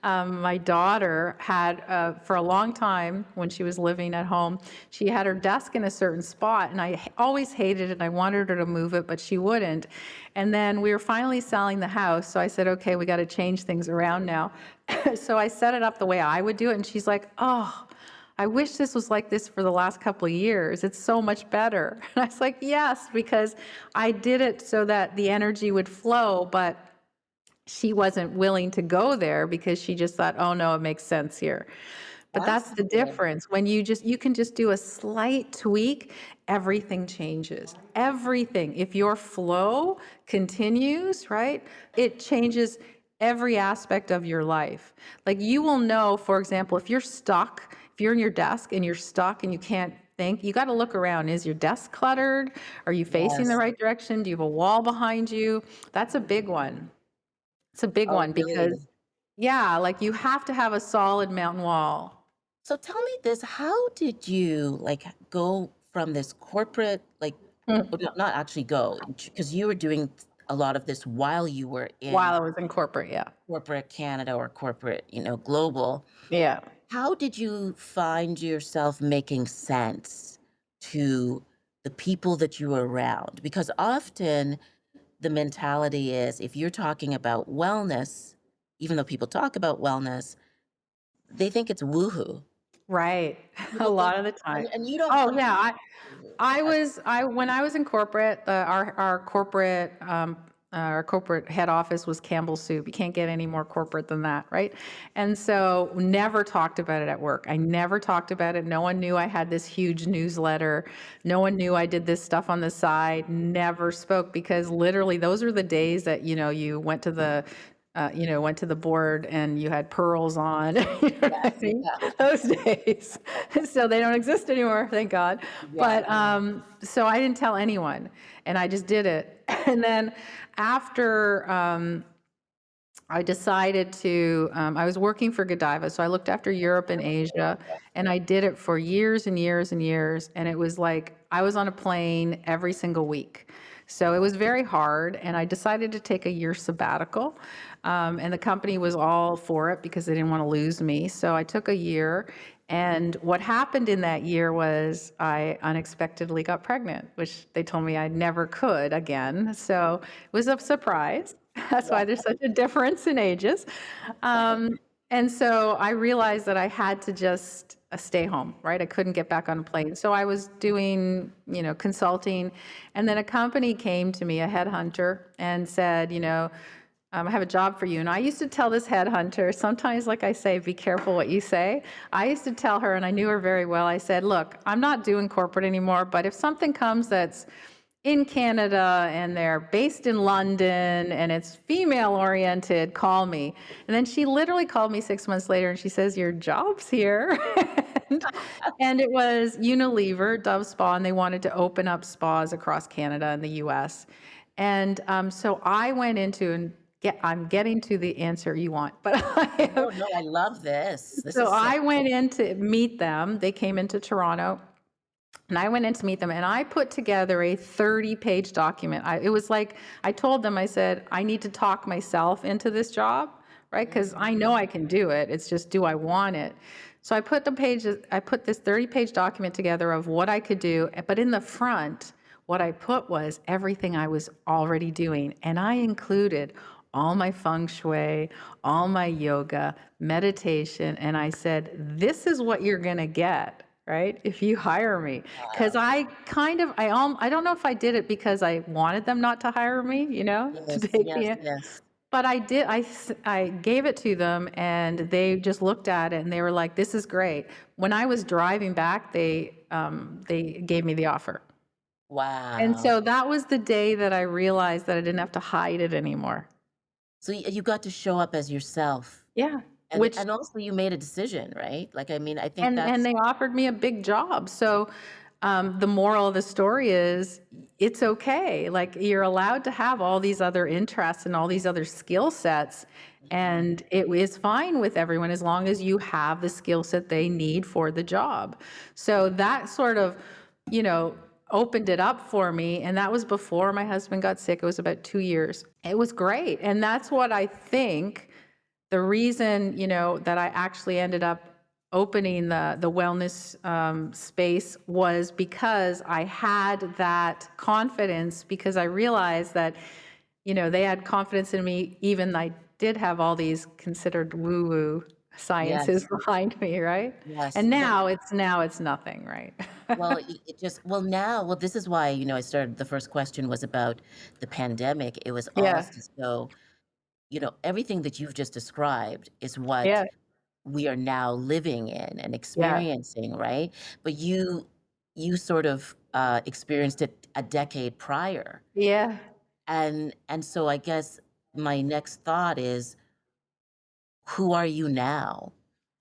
[SPEAKER 2] my daughter had for a long time when she was living at home, she had her desk in a certain spot, and I always hated it. I wanted her to move it, but she wouldn't. And then we were finally selling the house, so I said, okay, we got to change things around now. So I set it up the way I would do it, and she's like, oh, I wish this was like this for the last couple of years. It's so much better. And I was like, yes, because I did it so that the energy would flow, but she wasn't willing to go there because she just thought, oh no, it makes sense here. But that's the
[SPEAKER 1] Fascinating.
[SPEAKER 2] difference. When you can just do a slight tweak, everything changes. Everything. If your flow continues, right, it changes every aspect of your life. Like you will know, for example, if you're in your desk and you're stuck and you can't think, you got to look around. Is your desk cluttered? Are you facing the
[SPEAKER 1] Yes.
[SPEAKER 2] right direction? Do you have a wall behind you? That's a big one. It's a big
[SPEAKER 1] Oh,
[SPEAKER 2] one because,
[SPEAKER 1] really?
[SPEAKER 2] yeah, like you have to have a solid mountain wall.
[SPEAKER 1] So tell me this, how did you like go from this corporate, like,
[SPEAKER 2] Mm.
[SPEAKER 1] or not actually go, because you were doing a lot of this while you were in
[SPEAKER 2] While I was in corporate, yeah.
[SPEAKER 1] corporate Canada or corporate, global.
[SPEAKER 2] Yeah.
[SPEAKER 1] How did you find yourself making sense to the people that you were around? Because often the mentality is if you're talking about wellness, even though people talk about wellness, they think it's woohoo.
[SPEAKER 2] Right. A
[SPEAKER 1] People think,
[SPEAKER 2] lot of the time.
[SPEAKER 1] and you don't
[SPEAKER 2] Oh,
[SPEAKER 1] come
[SPEAKER 2] yeah,
[SPEAKER 1] from woohoo.
[SPEAKER 2] I when I was in corporate, our corporate head office was Campbell Soup. You can't get any more corporate than that, right? And so never talked about it at work. I never talked about it. No one knew I had this huge newsletter. No one knew I did this stuff on the side. Never spoke because literally those were the days that, you went to the board and you had pearls on. You know what I
[SPEAKER 1] Yes,
[SPEAKER 2] mean?
[SPEAKER 1] yeah,
[SPEAKER 2] Those days. So they don't exist anymore, thank God.
[SPEAKER 1] yeah.
[SPEAKER 2] But so I didn't tell anyone, and I just did it. And then after I decided to, I was working for Godiva, so I looked after Europe and Asia, and I did it for years and years and years. And it was like I was on a plane every single week. So it was very hard, and I decided to take a year sabbatical. And the company was all for it because they didn't want to lose me. So I took a year. And what happened in that year was I unexpectedly got pregnant, which they told me I never could again. So it was a surprise. That's why there's such a difference in ages. And so I realized that I had to just stay home, right? I couldn't get back on a plane. So I was doing, consulting. And then a company came to me, a headhunter, and said, I have a job for you. And I used to tell this headhunter, sometimes, like I say, be careful what you say. I used to tell her, and I knew her very well, I said, look, I'm not doing corporate anymore, but if something comes that's in Canada and they're based in London and it's female oriented, call me. And then she literally called me 6 months later and she says, your job's here. and, and it was Unilever, Dove Spa, and they wanted to open up spas across Canada and the US. And so I went into and I'm getting to the answer you want, but
[SPEAKER 1] No, no, I love this. This
[SPEAKER 2] so
[SPEAKER 1] is so
[SPEAKER 2] I went in to meet them. They came into Toronto. And I went in to meet them and I put together a 30-page document. It was like, I told them, I said, I need to talk myself into this job, right? Because I know I can do it. It's just, do I want it? So I put this 30-page document together of what I could do. But in the front, what I put was everything I was already doing. And I included all my feng shui, all my yoga, meditation. And I said, this is what you're going to get, right? If you hire me. Because I don't know if I did it because I wanted them not to hire me, to
[SPEAKER 1] yes,
[SPEAKER 2] take
[SPEAKER 1] yes,
[SPEAKER 2] me in.
[SPEAKER 1] yes.
[SPEAKER 2] But I gave it to them and they just looked at it and they were like, this is great. When I was driving back, they gave me the offer. And
[SPEAKER 1] Wow.
[SPEAKER 2] so that was the day that I realized that I didn't have to hide it anymore.
[SPEAKER 1] So you got to show up as yourself,
[SPEAKER 2] Yeah.
[SPEAKER 1] and
[SPEAKER 2] Which
[SPEAKER 1] and also you made a decision, right? Like, I mean, I think
[SPEAKER 2] and
[SPEAKER 1] that's
[SPEAKER 2] they offered me a big job. So the moral of the story is it's okay. Like you're allowed to have all these other interests and all these other skill sets.
[SPEAKER 1] Mhm.
[SPEAKER 2] And it is fine with everyone as long as you have the skill set they need for the job. So that sort of, you know, opened it up for me. And that was before my husband got sick. It was about 2 years. It was great. And that's what I think the reason, that I actually ended up opening the wellness space was because I had that confidence because I realized that, they had confidence in me, even I did have all these considered woo-woo sciences
[SPEAKER 1] Yes,
[SPEAKER 2] behind me, right?
[SPEAKER 1] yes.
[SPEAKER 2] And
[SPEAKER 1] No,
[SPEAKER 2] now it's nothing, right?
[SPEAKER 1] well, it just well, this is why, I started the first question was about the pandemic. It was
[SPEAKER 2] Yeah,
[SPEAKER 1] almost as though, everything that you've just described is what
[SPEAKER 2] yeah,
[SPEAKER 1] we are now living in and
[SPEAKER 2] yeah,
[SPEAKER 1] experiencing, right? But you sort of experienced it a decade prior.
[SPEAKER 2] yeah,
[SPEAKER 1] And so I guess my next thought is, who are you now?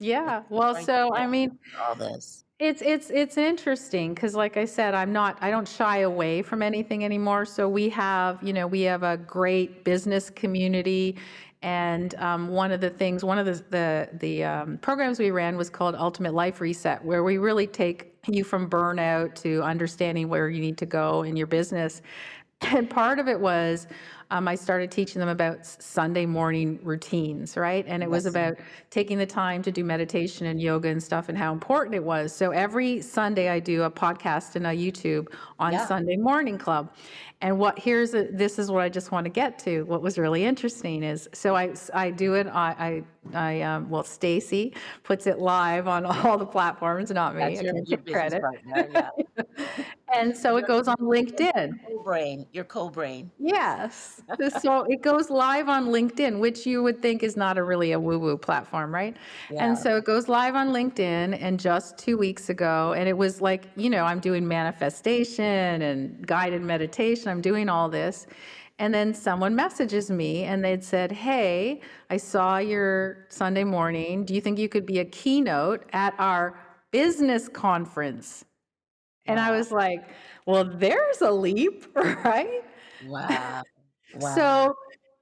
[SPEAKER 1] Like,
[SPEAKER 2] yeah.
[SPEAKER 1] what
[SPEAKER 2] Well,
[SPEAKER 1] are you
[SPEAKER 2] so I
[SPEAKER 1] doing
[SPEAKER 2] mean,
[SPEAKER 1] with all this?
[SPEAKER 2] it's interesting because, like I said, I don't shy away from anything anymore. So we have a great business community, And one of the programs we ran was called Ultimate Life Reset, where we really take you from burnout to understanding where you need to go in your business. And part of it was I started teaching them about Sunday morning routines, right? And it was
[SPEAKER 1] Yes.
[SPEAKER 2] about taking the time to do meditation and yoga and stuff and how important it was. So every Sunday I do a podcast and a YouTube on
[SPEAKER 1] Yeah.
[SPEAKER 2] Sunday Morning Club. And this is what I just want to get to. What was really interesting is, so I do it, well, Stacy puts it live on all the platforms, not me.
[SPEAKER 1] That's
[SPEAKER 2] I can't
[SPEAKER 1] your
[SPEAKER 2] take
[SPEAKER 1] business
[SPEAKER 2] credit.
[SPEAKER 1] partner. Yeah.
[SPEAKER 2] And so it
[SPEAKER 1] Your
[SPEAKER 2] goes on LinkedIn.
[SPEAKER 1] co-brain. Your co-brain.
[SPEAKER 2] Yes. So it goes live on LinkedIn, which you would think is not a woo-woo platform, right? And
[SPEAKER 1] Yeah.
[SPEAKER 2] so it goes live on LinkedIn, and just 2 weeks ago, and it was like, I'm doing manifestation and guided meditation. I'm doing all this. And then someone messages me and they'd said, "Hey, I saw your Sunday morning. Do you think you could be a keynote at our business conference?" And I
[SPEAKER 1] Wow.
[SPEAKER 2] was like, well, there's a leap, right?
[SPEAKER 1] Wow. Wow.
[SPEAKER 2] So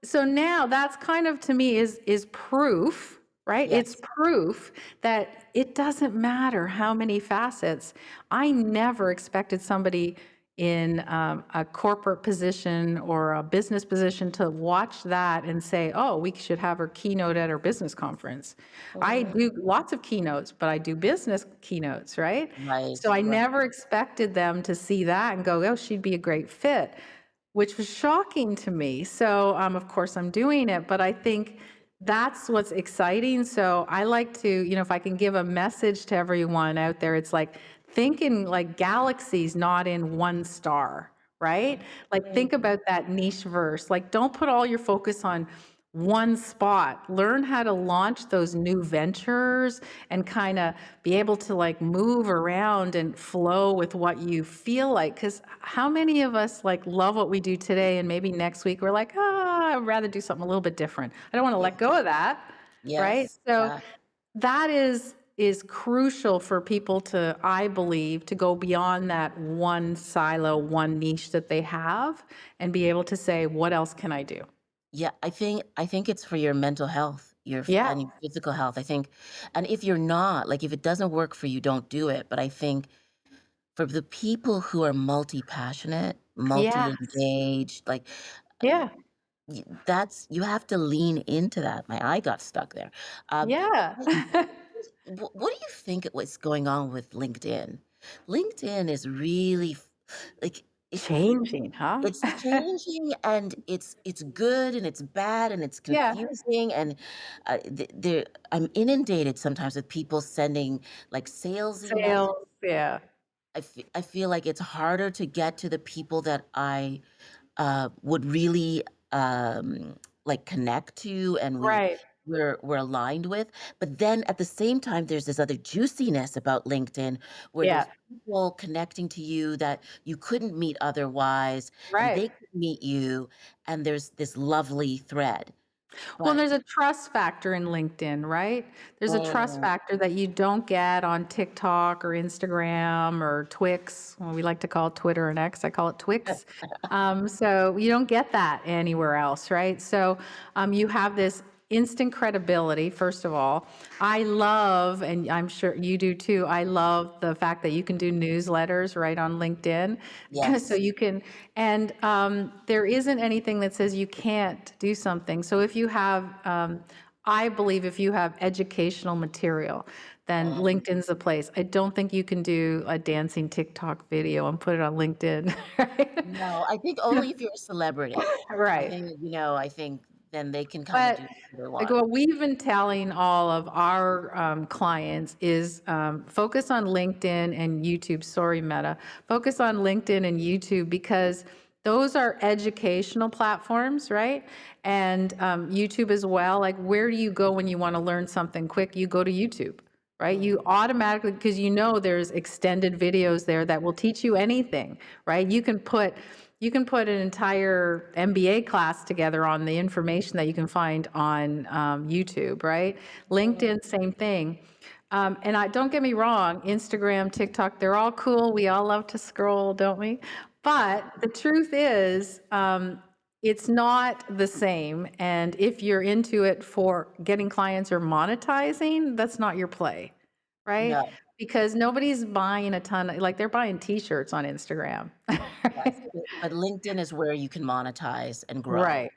[SPEAKER 2] so now that's kind of, to me, is proof, right? It's
[SPEAKER 1] Yes.
[SPEAKER 2] proof that it doesn't matter how many facets. I never expected somebody in a corporate position or a business position to watch that and say, "Oh, we should have her keynote at our business conference." I
[SPEAKER 1] Mm,
[SPEAKER 2] do lots of keynotes, but I do business keynotes, right?
[SPEAKER 1] right.
[SPEAKER 2] So I
[SPEAKER 1] Right.
[SPEAKER 2] never expected them to see that and go, "Oh, she'd be a great fit," which was shocking to me. So, of course, I'm doing it, but I think that's what's exciting. So I like to, if I can give a message to everyone out there, it's like, think in like galaxies, not in one star, right? Like,
[SPEAKER 1] Mm,
[SPEAKER 2] think about that Nicheverse. Like, don't put all your focus on one spot. Learn how to launch those new ventures and kind of be able to like move around and flow with what you feel like. Because how many of us like love what we do today, and maybe next week we're like, I'd rather do something a little bit different. I don't want to
[SPEAKER 1] yeah.
[SPEAKER 2] let go of that, right?
[SPEAKER 1] Yes.
[SPEAKER 2] So
[SPEAKER 1] Yeah.
[SPEAKER 2] that is crucial for people to, I believe, to go beyond that one silo, one niche that they have, and be able to say, what else can I do?
[SPEAKER 1] Yeah, I think it's for your mental health,
[SPEAKER 2] Yeah,
[SPEAKER 1] and your physical health. I think, and if you're not, like, if it doesn't work for you, don't do it. But I think for the people who are multi-passionate,
[SPEAKER 2] yes,
[SPEAKER 1] multi-engaged, like,
[SPEAKER 2] yeah,
[SPEAKER 1] that's, you have to lean into that. My eye got stuck there.
[SPEAKER 2] yeah.
[SPEAKER 1] What what do you think was going on with LinkedIn? LinkedIn is really like it,
[SPEAKER 2] Changing, huh?
[SPEAKER 1] it's changing, and it's good and it's bad and it's
[SPEAKER 2] Yeah,
[SPEAKER 1] confusing, and I'm inundated sometimes with people sending like salesy messages.
[SPEAKER 2] sales, yeah,
[SPEAKER 1] I feel like it's harder to get to the people that I would really like connect to, and
[SPEAKER 2] right,
[SPEAKER 1] we're aligned with. But then at the same time, there's this other juiciness about LinkedIn where
[SPEAKER 2] yeah,
[SPEAKER 1] there's people connecting to you that you couldn't meet otherwise, and
[SPEAKER 2] right.
[SPEAKER 1] they could meet you, and there's this lovely thread.
[SPEAKER 2] Well,
[SPEAKER 1] But
[SPEAKER 2] there's a trust factor in LinkedIn, right? There's a trust
[SPEAKER 1] mm,
[SPEAKER 2] factor that you don't get on TikTok or Instagram or Twix. Well, we like to call it Twitter and X. I call it Twix. So you don't get that anywhere else, right? So you have this instant credibility, first of all. I love, and I'm sure you do too, I love the fact that you can do newsletters right on LinkedIn. So
[SPEAKER 1] yes.
[SPEAKER 2] you can, and there isn't anything that says you can't do something. So if you have, I believe if you have educational material, then
[SPEAKER 1] Mm,
[SPEAKER 2] LinkedIn's the place. I don't think you can do a dancing TikTok video and put it on LinkedIn, right?
[SPEAKER 1] no, I think only if you're a celebrity.
[SPEAKER 2] Right.
[SPEAKER 1] I think then they can kind of
[SPEAKER 2] But
[SPEAKER 1] do what they
[SPEAKER 2] like
[SPEAKER 1] want.
[SPEAKER 2] what we've been telling all of our clients is focus on LinkedIn and YouTube. Sorry, Meta. Focus on LinkedIn and YouTube because those are educational platforms, right? And YouTube as well. Like, where do you go when you want to learn something quick? You go to YouTube, right?
[SPEAKER 1] Mm,
[SPEAKER 2] You automatically, because there's extended videos there that will teach you anything, right? You can put an entire MBA class together on the information that you can find on YouTube, right?
[SPEAKER 1] mm,
[SPEAKER 2] LinkedIn, same thing. And don't get me wrong, Instagram, TikTok, they're all cool. We all love to scroll, don't we? But the truth is, It's not the same. And if you're into it for getting clients or monetizing, that's not your play, right?
[SPEAKER 1] No.
[SPEAKER 2] Because nobody's buying a ton, like they're buying t-shirts on Instagram.
[SPEAKER 1] Yes, but LinkedIn is where you can monetize and grow,
[SPEAKER 2] Right.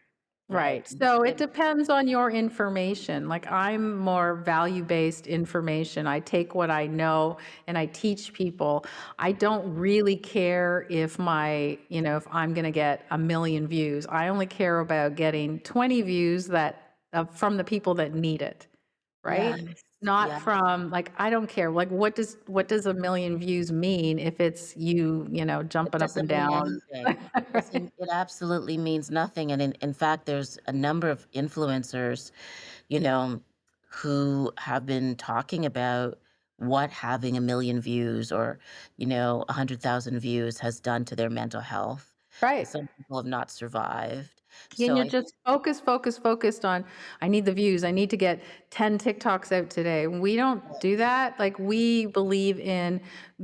[SPEAKER 1] right?
[SPEAKER 2] Right. So it
[SPEAKER 1] It
[SPEAKER 2] depends on your information. Like I'm more value-based information. I take what I know and I teach people. I don't really care if if I'm going to get 1 million views. I only care about getting 20 views that from the people that need it, right?
[SPEAKER 1] yes,
[SPEAKER 2] Not
[SPEAKER 1] yeah.
[SPEAKER 2] from like I don't care. Like what does 1 million views mean if it's you
[SPEAKER 1] It
[SPEAKER 2] jumping up and
[SPEAKER 1] doesn't mean
[SPEAKER 2] down?
[SPEAKER 1] anything. It absolutely means nothing, and in fact, there's a number of influencers, you know, who have been talking about what having 1 million views or, 100,000 views has done to their mental health.
[SPEAKER 2] Right.
[SPEAKER 1] Some people have not survived.
[SPEAKER 2] And
[SPEAKER 1] So
[SPEAKER 2] you're
[SPEAKER 1] I
[SPEAKER 2] just focused on, I need the views. I need to get 10 TikToks out today. We don't do that. Like we believe in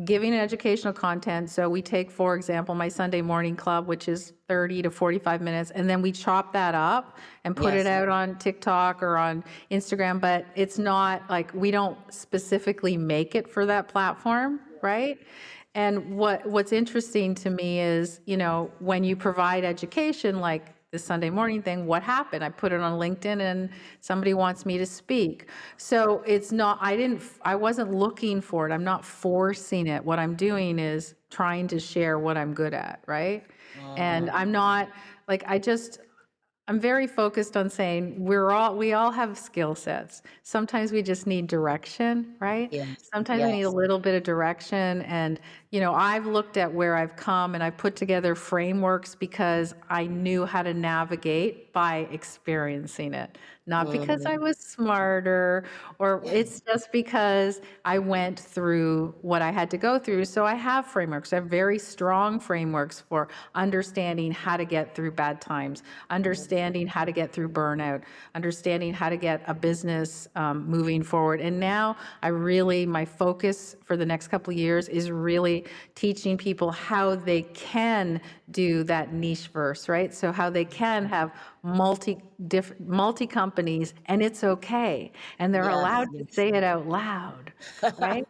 [SPEAKER 2] giving educational content. So we take, for example, my Sunday morning club, which is 30 to 45 minutes, and then we chop that up and put it
[SPEAKER 1] yes,
[SPEAKER 2] out on TikTok or on Instagram. But it's not like we don't specifically make it for that platform, right? And what's interesting to me is, when you provide education, like the Sunday morning thing, what happened? I put it on LinkedIn and somebody wants me to speak. So it's not, I wasn't looking for it. I'm not forcing it. What I'm doing is trying to share what I'm good at, right? And
[SPEAKER 1] mhm,
[SPEAKER 2] I'm not like, I'm very focused on saying we all have skill sets. Sometimes we just need direction, right?
[SPEAKER 1] yes,
[SPEAKER 2] Sometimes we need a
[SPEAKER 1] yes,
[SPEAKER 2] little bit of direction. And, I've looked at where I've come and I put together frameworks because I knew how to navigate by experiencing it. Not because I
[SPEAKER 1] mhm,
[SPEAKER 2] was smarter or it's just because I went through what I had to go through. So I have frameworks. I have very strong frameworks for understanding how to get through bad times, understanding how to get through burnout, understanding how to get a business moving forward. And now my focus for the next couple of years is really teaching people how they can do that Nicheverse, right? So how they can have multi companies and it's okay. And they're
[SPEAKER 1] yes,
[SPEAKER 2] allowed to
[SPEAKER 1] yes.
[SPEAKER 2] say it out loud, right?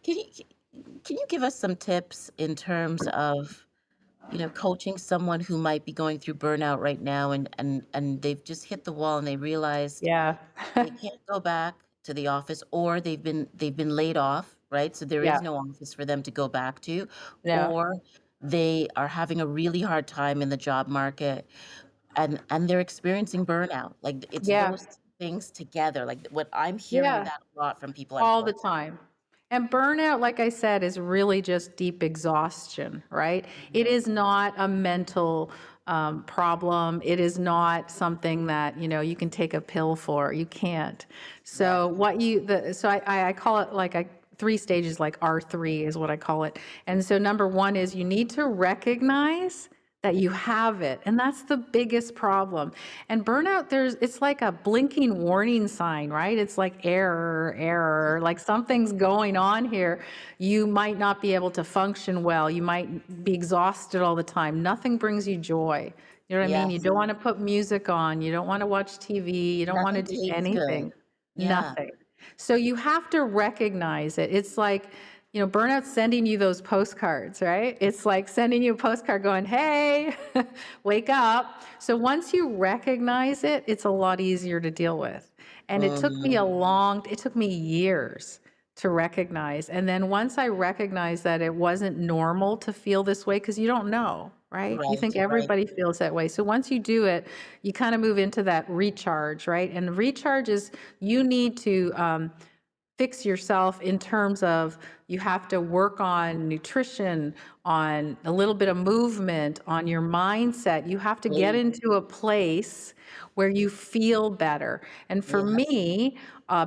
[SPEAKER 1] Can you can you give us some tips in terms of, coaching someone who might be going through burnout right now and they've just hit the wall and they realize
[SPEAKER 2] Yeah.
[SPEAKER 1] they can't go back to the office or they've been laid off, right? So there
[SPEAKER 2] Yeah.
[SPEAKER 1] is no office for them to go back to,
[SPEAKER 2] Yeah.
[SPEAKER 1] or they are having a really hard time in the job market and they're experiencing burnout. Like it's
[SPEAKER 2] Yeah.
[SPEAKER 1] those two things together. Like what I'm hearing
[SPEAKER 2] Yeah.
[SPEAKER 1] that a lot from people I'm
[SPEAKER 2] All the
[SPEAKER 1] coaching.
[SPEAKER 2] time. And burnout, like I said, is really just deep exhaustion, right? It
[SPEAKER 1] Mhm.
[SPEAKER 2] is not a mental problem. It is not something that, you can take a pill for. You can't.
[SPEAKER 1] Yes.
[SPEAKER 2] So I call it like 3 stages, like R3 is what I call it. And so number one is you need to recognize that you have it. And that's the biggest problem. And burnout, it's like a blinking warning sign, right? It's like error, error, like something's going on here. You might not be able to function well. You might be exhausted all the time. Nothing brings you joy. You know what I mean? You
[SPEAKER 1] Yes.
[SPEAKER 2] don't want to put music on. You don't want to watch TV. You don't want to
[SPEAKER 1] Nothing
[SPEAKER 2] do
[SPEAKER 1] tastes good.
[SPEAKER 2] anything.
[SPEAKER 1] Yeah.
[SPEAKER 2] Nothing. So you have to recognize it. It's like, burnout's sending you those postcards, right? It's like sending you a postcard going, hey, wake up. So once you recognize it, it's a lot easier to deal with. And
[SPEAKER 1] Mhm.
[SPEAKER 2] it took me years to recognize. And then once I recognized that it wasn't normal to feel this way, because you don't know, right? You
[SPEAKER 1] Right,
[SPEAKER 2] think
[SPEAKER 1] right.
[SPEAKER 2] everybody feels that way. So once you do it, you kind of move into that recharge, right? And recharge is you need to fix yourself in terms of you have to work on nutrition, on a little bit of movement, on your mindset. You have to get
[SPEAKER 1] Sleep.
[SPEAKER 2] into a place where you feel better. And for
[SPEAKER 1] Yes.
[SPEAKER 2] me,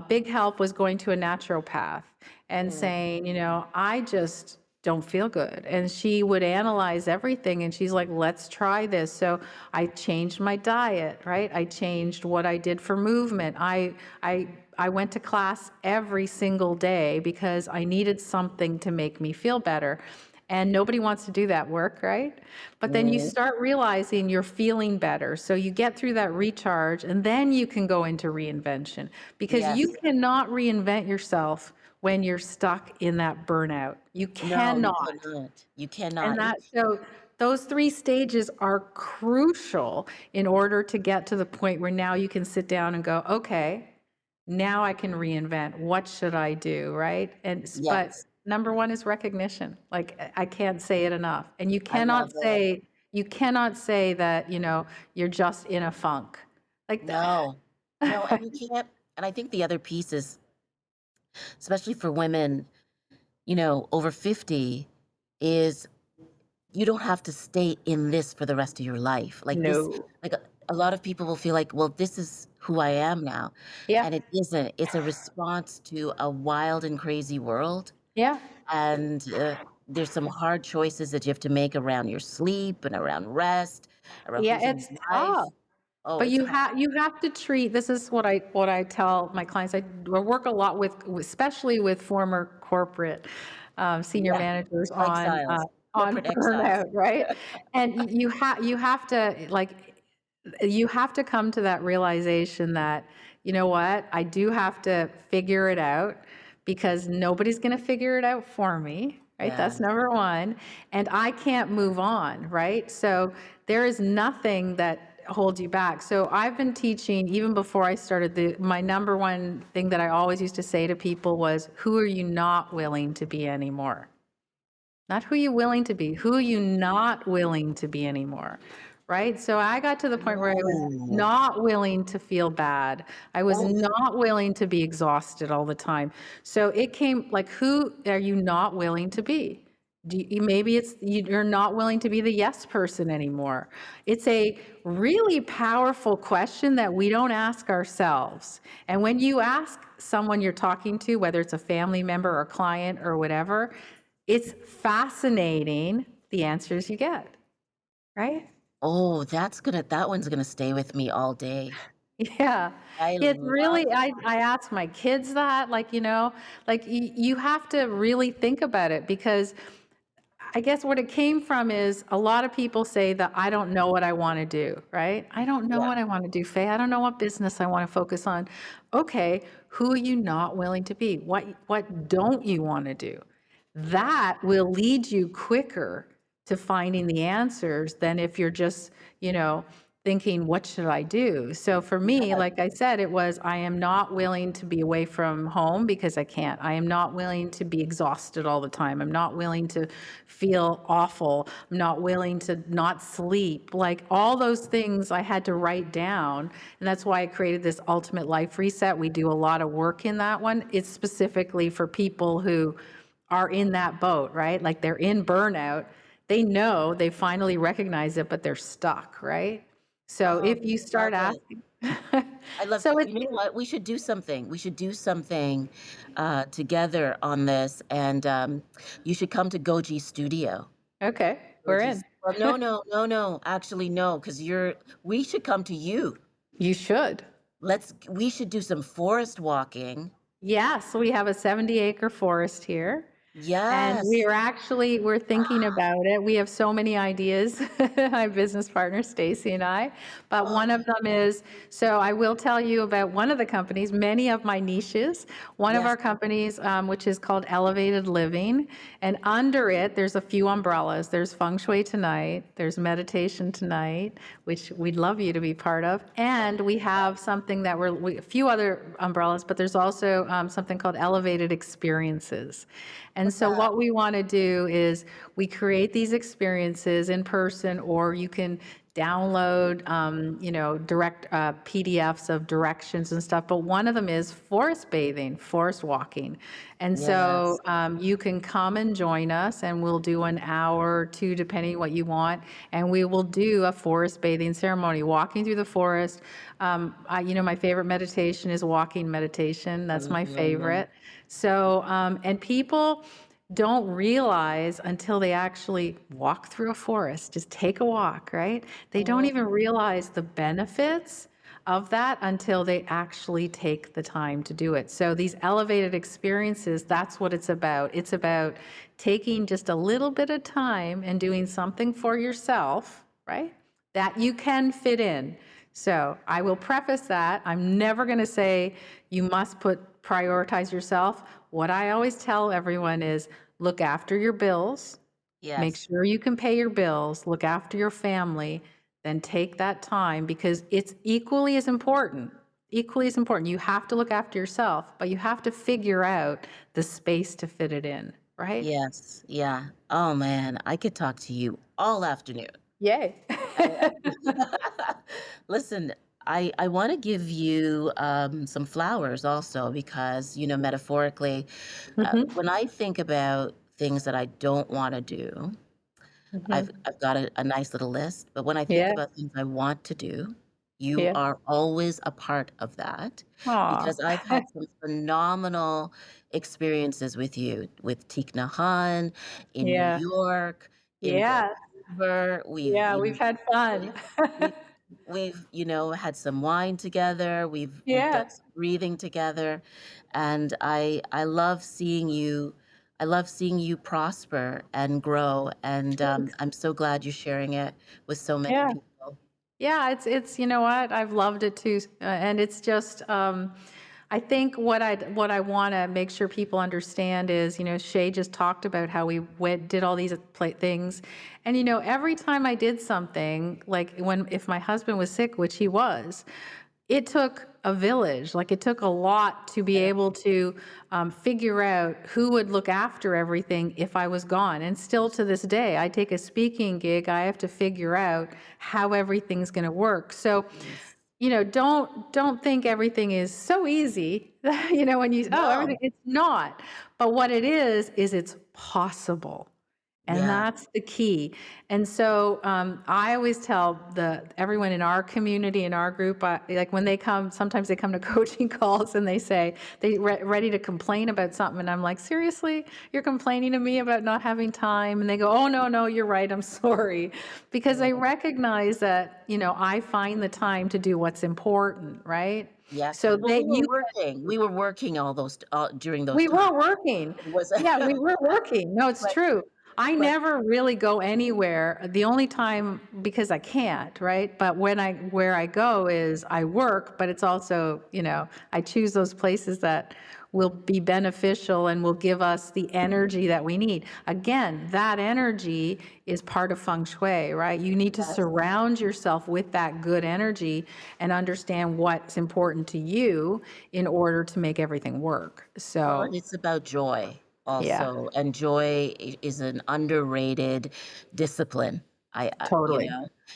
[SPEAKER 2] big help was going to a naturopath and
[SPEAKER 1] Mm.
[SPEAKER 2] saying, I just don't feel good. And she would analyze everything and she's like, let's try this. So I changed my diet, right? I changed what I did for movement. I went to class every single day because I needed something to make me feel better. And nobody wants to do that work, right? But then you
[SPEAKER 1] Mm,
[SPEAKER 2] start realizing you're feeling better. So you get through that recharge, and then you can go into reinvention, because
[SPEAKER 1] yes.
[SPEAKER 2] you cannot reinvent yourself when you're stuck in that burnout. You
[SPEAKER 1] No, you
[SPEAKER 2] cannot.
[SPEAKER 1] cannot. You
[SPEAKER 2] And
[SPEAKER 1] cannot.
[SPEAKER 2] so those 3 stages are crucial in order to get to the point where now you can sit down and go, okay, now I can reinvent. What should I do? Right. But
[SPEAKER 1] Yes,
[SPEAKER 2] number one is recognition. Like, I can't say it enough. And
[SPEAKER 1] I love it.
[SPEAKER 2] you cannot say that, you're just in a funk. Like,
[SPEAKER 1] No, no, and you can't. And I think the other piece is, especially for women, over 50, is you don't have to stay in this for the rest of your life. Like this,
[SPEAKER 2] no.
[SPEAKER 1] like a lot of people will feel like, well, this is who I am now.
[SPEAKER 2] Yeah.
[SPEAKER 1] And it isn't. It's a response to a wild and crazy world.
[SPEAKER 2] Yeah.
[SPEAKER 1] And there's some hard choices that you have to make around your sleep and around rest, around
[SPEAKER 2] Yeah.
[SPEAKER 1] who's in
[SPEAKER 2] It's
[SPEAKER 1] your life.
[SPEAKER 2] tough.
[SPEAKER 1] Oh,
[SPEAKER 2] But
[SPEAKER 1] it's
[SPEAKER 2] you have to treat, this is what I tell my clients. I work a lot especially with former corporate senior
[SPEAKER 1] yeah,
[SPEAKER 2] managers
[SPEAKER 1] exiles,
[SPEAKER 2] on
[SPEAKER 1] corporate exiles.
[SPEAKER 2] burnout, right? And you have to come to that realization that, you know what, I do have to figure it out, because nobody's going to figure it out for me, right?
[SPEAKER 1] Yeah.
[SPEAKER 2] That's number one. And I can't move on, right? So there is nothing that holds you back. So I've been teaching, even before I started, my number one thing that I always used to say to people was, who are you not willing to be anymore? Not who you're willing to be, who are you not willing to be anymore, right? So I got to the point where I was
[SPEAKER 1] Ooh.
[SPEAKER 2] not willing to feel bad. I was
[SPEAKER 1] Oh,
[SPEAKER 2] not willing to be exhausted all the time. So it came like, who are you not willing to be? Maybe you're not willing to be the yes person anymore. It's a really powerful question that we don't ask ourselves. And when you ask someone you're talking to, whether it's a family member or client or whatever, it's fascinating the answers you get, right?
[SPEAKER 1] oh, that one's gonna stay with me all day.
[SPEAKER 2] Yeah.
[SPEAKER 1] I
[SPEAKER 2] It's
[SPEAKER 1] love
[SPEAKER 2] really, I ask my kids that, like you have to really think about it, because I guess what it came from is a lot of people say that I don't know what I want to do, right? I don't know
[SPEAKER 1] yeah.
[SPEAKER 2] what I want to do, Faye. I don't know what business I want to focus on. Okay, who are you not willing to be? What don't you want to do? That will lead you quicker to finding the answers than if you're just, thinking, what should I do? So for me,
[SPEAKER 1] Yes.
[SPEAKER 2] like I said, it was, I am not willing to be away from home because I can't. I am not willing to be exhausted all the time. I'm not willing to feel awful. I'm not willing to not sleep. Like, all those things I had to write down. And that's why I created this ultimate life reset. We do a lot of work in that one. It's specifically for people who are in that boat, right? Like, they're in burnout. They know they finally recognize it, but they're stuck, right? So
[SPEAKER 1] Oh,
[SPEAKER 2] if you
[SPEAKER 1] I love
[SPEAKER 2] start
[SPEAKER 1] it.
[SPEAKER 2] asking,
[SPEAKER 1] I love,
[SPEAKER 2] so it's
[SPEAKER 1] you know what? We should do something. We should do something together on this. And you should come to Goji Studio.
[SPEAKER 2] okay, we're in.
[SPEAKER 1] Goji's, well, no, no, no, no. Actually, no, because we should come to you.
[SPEAKER 2] You should.
[SPEAKER 1] We should do some forest walking.
[SPEAKER 2] Yes, we have a 70-acre forest here. And
[SPEAKER 1] Yes.
[SPEAKER 2] we're thinking about it. We have so many ideas, my business partner, Stacy, and I. But
[SPEAKER 1] Oh,
[SPEAKER 2] one of them is, so I will tell you about one of the companies, many of my niches. One of
[SPEAKER 1] yes.
[SPEAKER 2] our companies, which is called Elevated Living. And under it, there's a few umbrellas. There's Feng Shui tonight, there's meditation tonight, which we'd love you to be part of. And we have something that a few other umbrellas, but there's also something called Elevated Experiences. And
[SPEAKER 1] What's
[SPEAKER 2] so
[SPEAKER 1] that?
[SPEAKER 2] what we want to do is we create these experiences in person, or you can download, direct PDFs of directions and stuff. But one of them is forest bathing, forest walking. And so
[SPEAKER 1] Yes.
[SPEAKER 2] you can come and join us, and we'll do an hour or two, depending what you want. And we will do a forest bathing ceremony, walking through the forest. My favorite meditation is walking meditation. That's my
[SPEAKER 1] Mhm.
[SPEAKER 2] favorite. So, and people don't realize until they actually walk through a forest, just take a walk, right? They don't
[SPEAKER 1] Mhm.
[SPEAKER 2] even realize the benefits of that until they actually take the time to do it. So these elevated experiences, that's what it's about. It's about taking just a little bit of time and doing something for yourself, right? That you can fit in. So I will preface that. I'm never going to say you must prioritize yourself. What I always tell everyone is look after your bills, make
[SPEAKER 1] Yes.
[SPEAKER 2] sure you can pay your bills, look after your family, then take that time because it's equally as important. Equally as important. You have to look after yourself, but you have to figure out the space to fit it in, right?
[SPEAKER 1] Yes. Yeah. Oh man, I could talk to you all afternoon.
[SPEAKER 2] Yay.
[SPEAKER 1] Listen, I want to give you some flowers also because, metaphorically,
[SPEAKER 2] Mhm.
[SPEAKER 1] when I think about things that I don't want to do,
[SPEAKER 2] Mhm.
[SPEAKER 1] I've got a nice little list. But when I think
[SPEAKER 2] Yeah.
[SPEAKER 1] about things I want to do, you
[SPEAKER 2] Yeah.
[SPEAKER 1] are always a part of that
[SPEAKER 2] Aw.
[SPEAKER 1] because I've had some phenomenal experiences with you, with Thich Nhat Hanh in New
[SPEAKER 2] Yeah.
[SPEAKER 1] York, in
[SPEAKER 2] Yeah.
[SPEAKER 1] Vancouver. We've,
[SPEAKER 2] Yeah, we've had fun.
[SPEAKER 1] we we've, had some wine together, we've done
[SPEAKER 2] Yeah.
[SPEAKER 1] some breathing together, and I love seeing you prosper and grow, and, I'm so glad you're sharing it with so many
[SPEAKER 2] Yeah.
[SPEAKER 1] people.
[SPEAKER 2] Yeah, it's you know what? I've loved it too, and it's just I think what I want to make sure people understand is, Shay just talked about how we did all these things, and every time I did something, like if my husband was sick, which he was, it took a village. Like it took a lot to be able to figure out who would look after everything if I was gone. And still to this day, I take a speaking gig, I have to figure out how everything's going to work. So,
[SPEAKER 1] Yes.
[SPEAKER 2] don't think everything is so easy. When everything,
[SPEAKER 1] No.
[SPEAKER 2] it's not. But what it is it's possible. And
[SPEAKER 1] Yeah.
[SPEAKER 2] that's the key. And so I always tell everyone in our community, in our group, like when they come, sometimes they come to coaching calls and they say ready to complain about something, and I'm like, seriously, you're complaining to me about not having time? And they go, oh no, no, you're right, I'm sorry, because they
[SPEAKER 1] Mm.
[SPEAKER 2] recognize that I find the time to do what's important, right?
[SPEAKER 1] Yes.
[SPEAKER 2] So
[SPEAKER 1] Well, we
[SPEAKER 2] that
[SPEAKER 1] were
[SPEAKER 2] you
[SPEAKER 1] working. We were working all those during those
[SPEAKER 2] we
[SPEAKER 1] times.
[SPEAKER 2] were working.
[SPEAKER 1] It was
[SPEAKER 2] Yeah, we were working. No, it's
[SPEAKER 1] but
[SPEAKER 2] true. I
[SPEAKER 1] but
[SPEAKER 2] never really go anywhere. The only time, because I can't, right? But where I go is I work, but it's also, I choose those places that will be beneficial and will give us the energy that we need. Again, that energy is part of Feng Shui, right? You need to
[SPEAKER 1] yes.
[SPEAKER 2] surround yourself with that good energy and understand what's important to you in order to make everything work.
[SPEAKER 1] Well,
[SPEAKER 2] So,
[SPEAKER 1] it's about joy
[SPEAKER 2] yeah,
[SPEAKER 1] also, and joy is an underrated discipline. I
[SPEAKER 2] totally.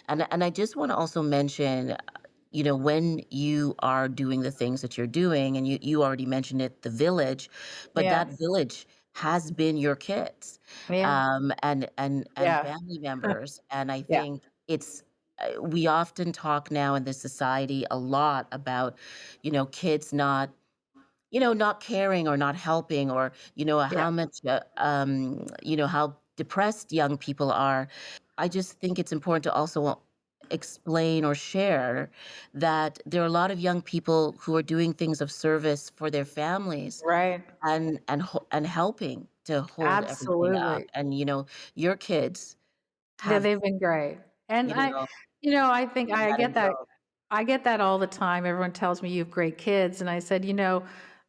[SPEAKER 1] and I just want to also mention, when you are doing the things that you're doing, and you already mentioned it, the village, but
[SPEAKER 2] Yeah.
[SPEAKER 1] that village has been your kids,
[SPEAKER 2] Yeah.
[SPEAKER 1] and
[SPEAKER 2] Yeah.
[SPEAKER 1] family members, and I
[SPEAKER 2] Yeah.
[SPEAKER 1] think it's. We often talk now in this society a lot about, kids not caring or not helping, or
[SPEAKER 2] Yeah.
[SPEAKER 1] how much how depressed young people are. I just think it's important to also explain or share that there are a lot of young people who are doing things of service for their families,
[SPEAKER 2] Right.
[SPEAKER 1] and helping to hold everything up,
[SPEAKER 2] Absolutely.
[SPEAKER 1] and your kids
[SPEAKER 2] Yeah,
[SPEAKER 1] have
[SPEAKER 2] they've been great. And
[SPEAKER 1] you know
[SPEAKER 2] I think
[SPEAKER 1] given that in droves.
[SPEAKER 2] I get that all the time. Everyone tells me you have great kids. And I said,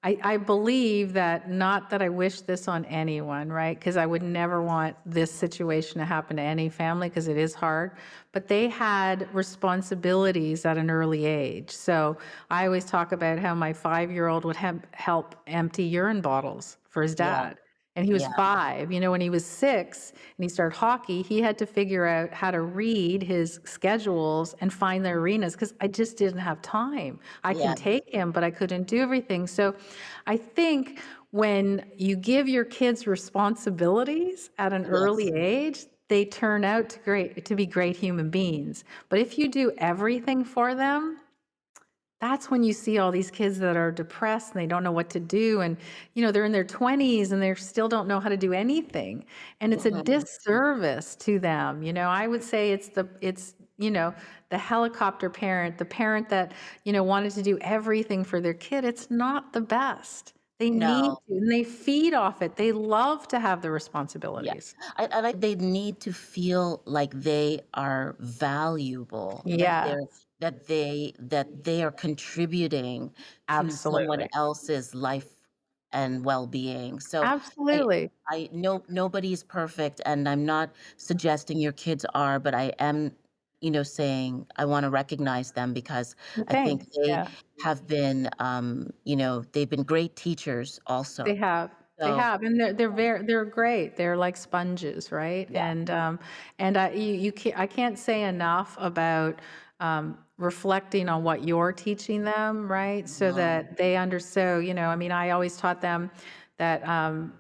[SPEAKER 2] I believe that, not that I wish this on anyone, right? Because I would never want this situation to happen to any family because it is hard. But they had responsibilities at an early age. So I always talk about how my 5-year-old would help empty urine bottles for his
[SPEAKER 1] Yeah,
[SPEAKER 2] dad. And he was
[SPEAKER 1] yeah,
[SPEAKER 2] 5. When he was 6 and he started hockey, he had to figure out how to read his schedules and find the arenas because I just didn't have time. I can
[SPEAKER 1] yeah,
[SPEAKER 2] take him, but I couldn't do everything. So I think when you give your kids responsibilities at an
[SPEAKER 1] yes.
[SPEAKER 2] early age, they turn out to be great human beings. But if you do everything for them, that's when you see all these kids that are depressed and they don't know what to do. And, they're in their 20s and they still don't know how to do anything. And it's a
[SPEAKER 1] Mhm.
[SPEAKER 2] disservice to them. I would say the helicopter parent, the parent that, wanted to do everything for their kid. It's not the best. They need
[SPEAKER 1] No.
[SPEAKER 2] to, and they feed off it. They love to have the
[SPEAKER 1] Yeah.
[SPEAKER 2] responsibilities.
[SPEAKER 1] They need to feel like they are valuable,
[SPEAKER 2] Yes,
[SPEAKER 1] that they are contributing to someone
[SPEAKER 2] absolutely.
[SPEAKER 1] else's life and well-being. So I
[SPEAKER 2] Absolutely.
[SPEAKER 1] I no nobody's perfect, and I'm not suggesting your kids are, but I am, saying I want to recognize them because I think
[SPEAKER 2] Thanks.
[SPEAKER 1] they
[SPEAKER 2] Yeah.
[SPEAKER 1] have been, they've been great teachers
[SPEAKER 2] They
[SPEAKER 1] also.
[SPEAKER 2] have. They
[SPEAKER 1] So
[SPEAKER 2] have, and they're great. They're like sponges, right?
[SPEAKER 1] yeah.
[SPEAKER 2] And I can't say enough about reflecting on what you're teaching them, right? So
[SPEAKER 1] No.
[SPEAKER 2] that they understand. I mean, I always taught them that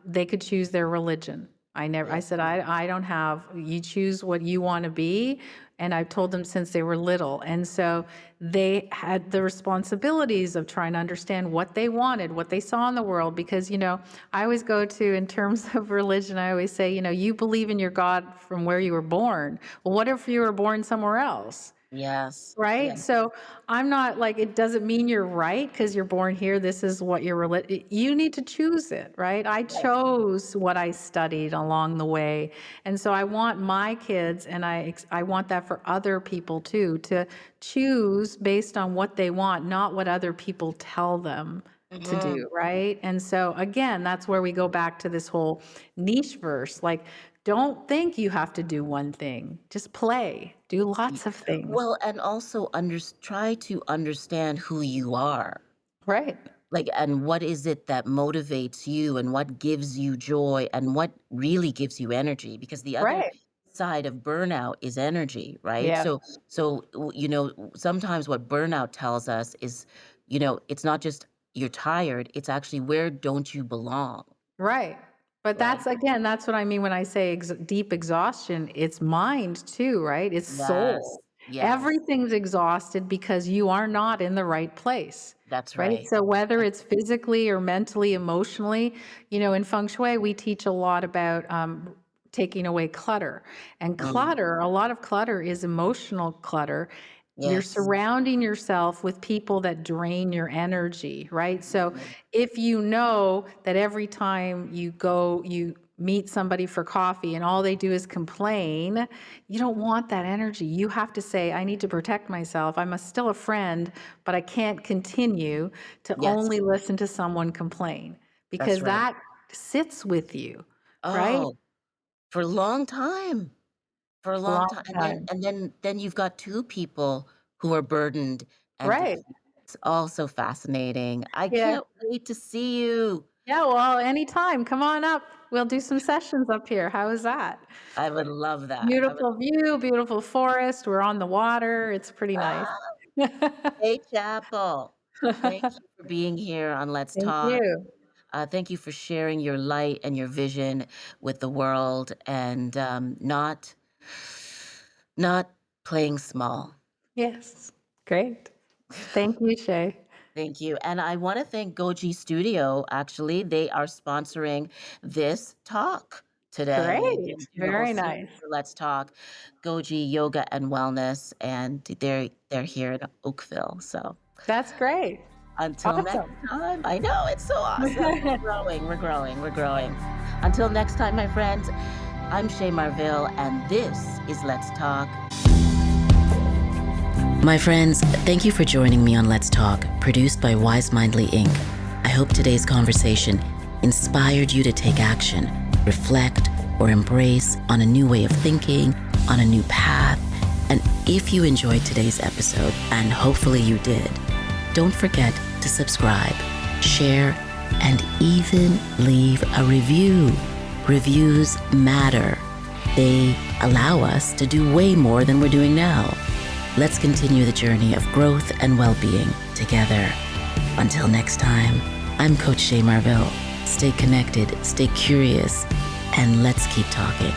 [SPEAKER 2] they could choose their religion. I
[SPEAKER 1] Yeah.
[SPEAKER 2] said, I don't have, you choose what you want to be. And I've told them since they were little. And so they had the responsibilities of trying to understand what they wanted, what they saw in the world. Because, I always go to, in terms of religion, I always say, you believe in your God from where you were born. Well, what if you were born somewhere else?
[SPEAKER 1] Yes.
[SPEAKER 2] Right?
[SPEAKER 1] Yeah.
[SPEAKER 2] So I'm not like, it doesn't mean you're right because you're born here. This is what you need to choose it, right? I
[SPEAKER 1] Yes.
[SPEAKER 2] chose what I studied along the way. And so I want my kids, and I want that for other people too, to choose based on what they want, not what other people tell them to
[SPEAKER 1] Mhm.
[SPEAKER 2] do, right? And so again, that's where we go back to this whole Nicheverse. Like, don't think you have to do one thing. Just play. Do
[SPEAKER 1] Y
[SPEAKER 2] lots of things.
[SPEAKER 1] Well, and also try to understand who you are.
[SPEAKER 2] Right.
[SPEAKER 1] Like, and what is it that motivates you and what gives you joy and what really gives you energy? Because the other
[SPEAKER 2] Right.
[SPEAKER 1] side of burnout is energy, right?
[SPEAKER 2] Yeah.
[SPEAKER 1] So sometimes what burnout tells us is, it's not just you're tired, it's actually where don't you belong,
[SPEAKER 2] Right. But
[SPEAKER 1] right?
[SPEAKER 2] that's what I mean when I say deep exhaustion. It's mind too, right? It's
[SPEAKER 1] Yes.
[SPEAKER 2] soul.
[SPEAKER 1] Yes.
[SPEAKER 2] Everything's exhausted because you are not in the right place,
[SPEAKER 1] That's
[SPEAKER 2] right?
[SPEAKER 1] right.
[SPEAKER 2] So whether
[SPEAKER 1] That's
[SPEAKER 2] it's physically or mentally, emotionally, in Feng Shui, we teach a lot about taking away clutter. And
[SPEAKER 1] mm,
[SPEAKER 2] clutter, a lot of clutter is emotional clutter. You're
[SPEAKER 1] yes.
[SPEAKER 2] surrounding yourself with people that drain your energy, right? So
[SPEAKER 1] Mhm.
[SPEAKER 2] if you know that every time you meet somebody for coffee and all they do is complain, you don't want that energy. You have to say, I need to protect myself. I'm still a friend, but I can't continue to
[SPEAKER 1] Yes,
[SPEAKER 2] only listen to someone complain
[SPEAKER 1] that's
[SPEAKER 2] because
[SPEAKER 1] right.
[SPEAKER 2] that sits with you, right?
[SPEAKER 1] Oh, for a long time. For a
[SPEAKER 2] A
[SPEAKER 1] long
[SPEAKER 2] long
[SPEAKER 1] time, and then
[SPEAKER 2] time.
[SPEAKER 1] you've got 2 people who are burdened and
[SPEAKER 2] Right.
[SPEAKER 1] depleted. It's also fascinating. I
[SPEAKER 2] Yeah.
[SPEAKER 1] can't wait to see you.
[SPEAKER 2] Yeah. Well, anytime. Come on up. We'll do some sessions up here. How is that?
[SPEAKER 1] I would love that. I would
[SPEAKER 2] Beautiful view, beautiful forest. We're on the water. It's pretty nice.
[SPEAKER 1] ah, Fay Chapple. Thank you for being here on Let's
[SPEAKER 2] Thank
[SPEAKER 1] Talk.
[SPEAKER 2] you.
[SPEAKER 1] Thank you for sharing your light and your vision with the world and, not playing small.
[SPEAKER 2] Yes. Great. Thank you, Shay.
[SPEAKER 1] Thank you. And I want to thank Goji Studio. Actually, they are sponsoring this talk today. They're
[SPEAKER 2] Great.
[SPEAKER 1] doing a whole
[SPEAKER 2] Very
[SPEAKER 1] series
[SPEAKER 2] nice.
[SPEAKER 1] for Let's Talk, Goji Yoga and Wellness, and they're here in Oakville. So
[SPEAKER 2] That's great.
[SPEAKER 1] until next
[SPEAKER 2] Awesome.
[SPEAKER 1] time, I know it's so awesome. We're growing, we're growing, we're growing. Until next time, my friends, I'm Che Marville, and this is Let's Talk. My friends, thank you for joining me on Let's Talk, produced by Wise Mindly Inc. I hope today's conversation inspired you to take action, reflect, or embrace on a new way of thinking, on a new path. And if you enjoyed today's episode, and hopefully you did, don't forget to subscribe, share, and even leave a review. Reviews matter. They allow us to do way more than we're doing now. Let's continue the journey of growth and well-being together. Until next time, I'm Coach Che Marville. Stay connected, stay curious, and let's keep talking.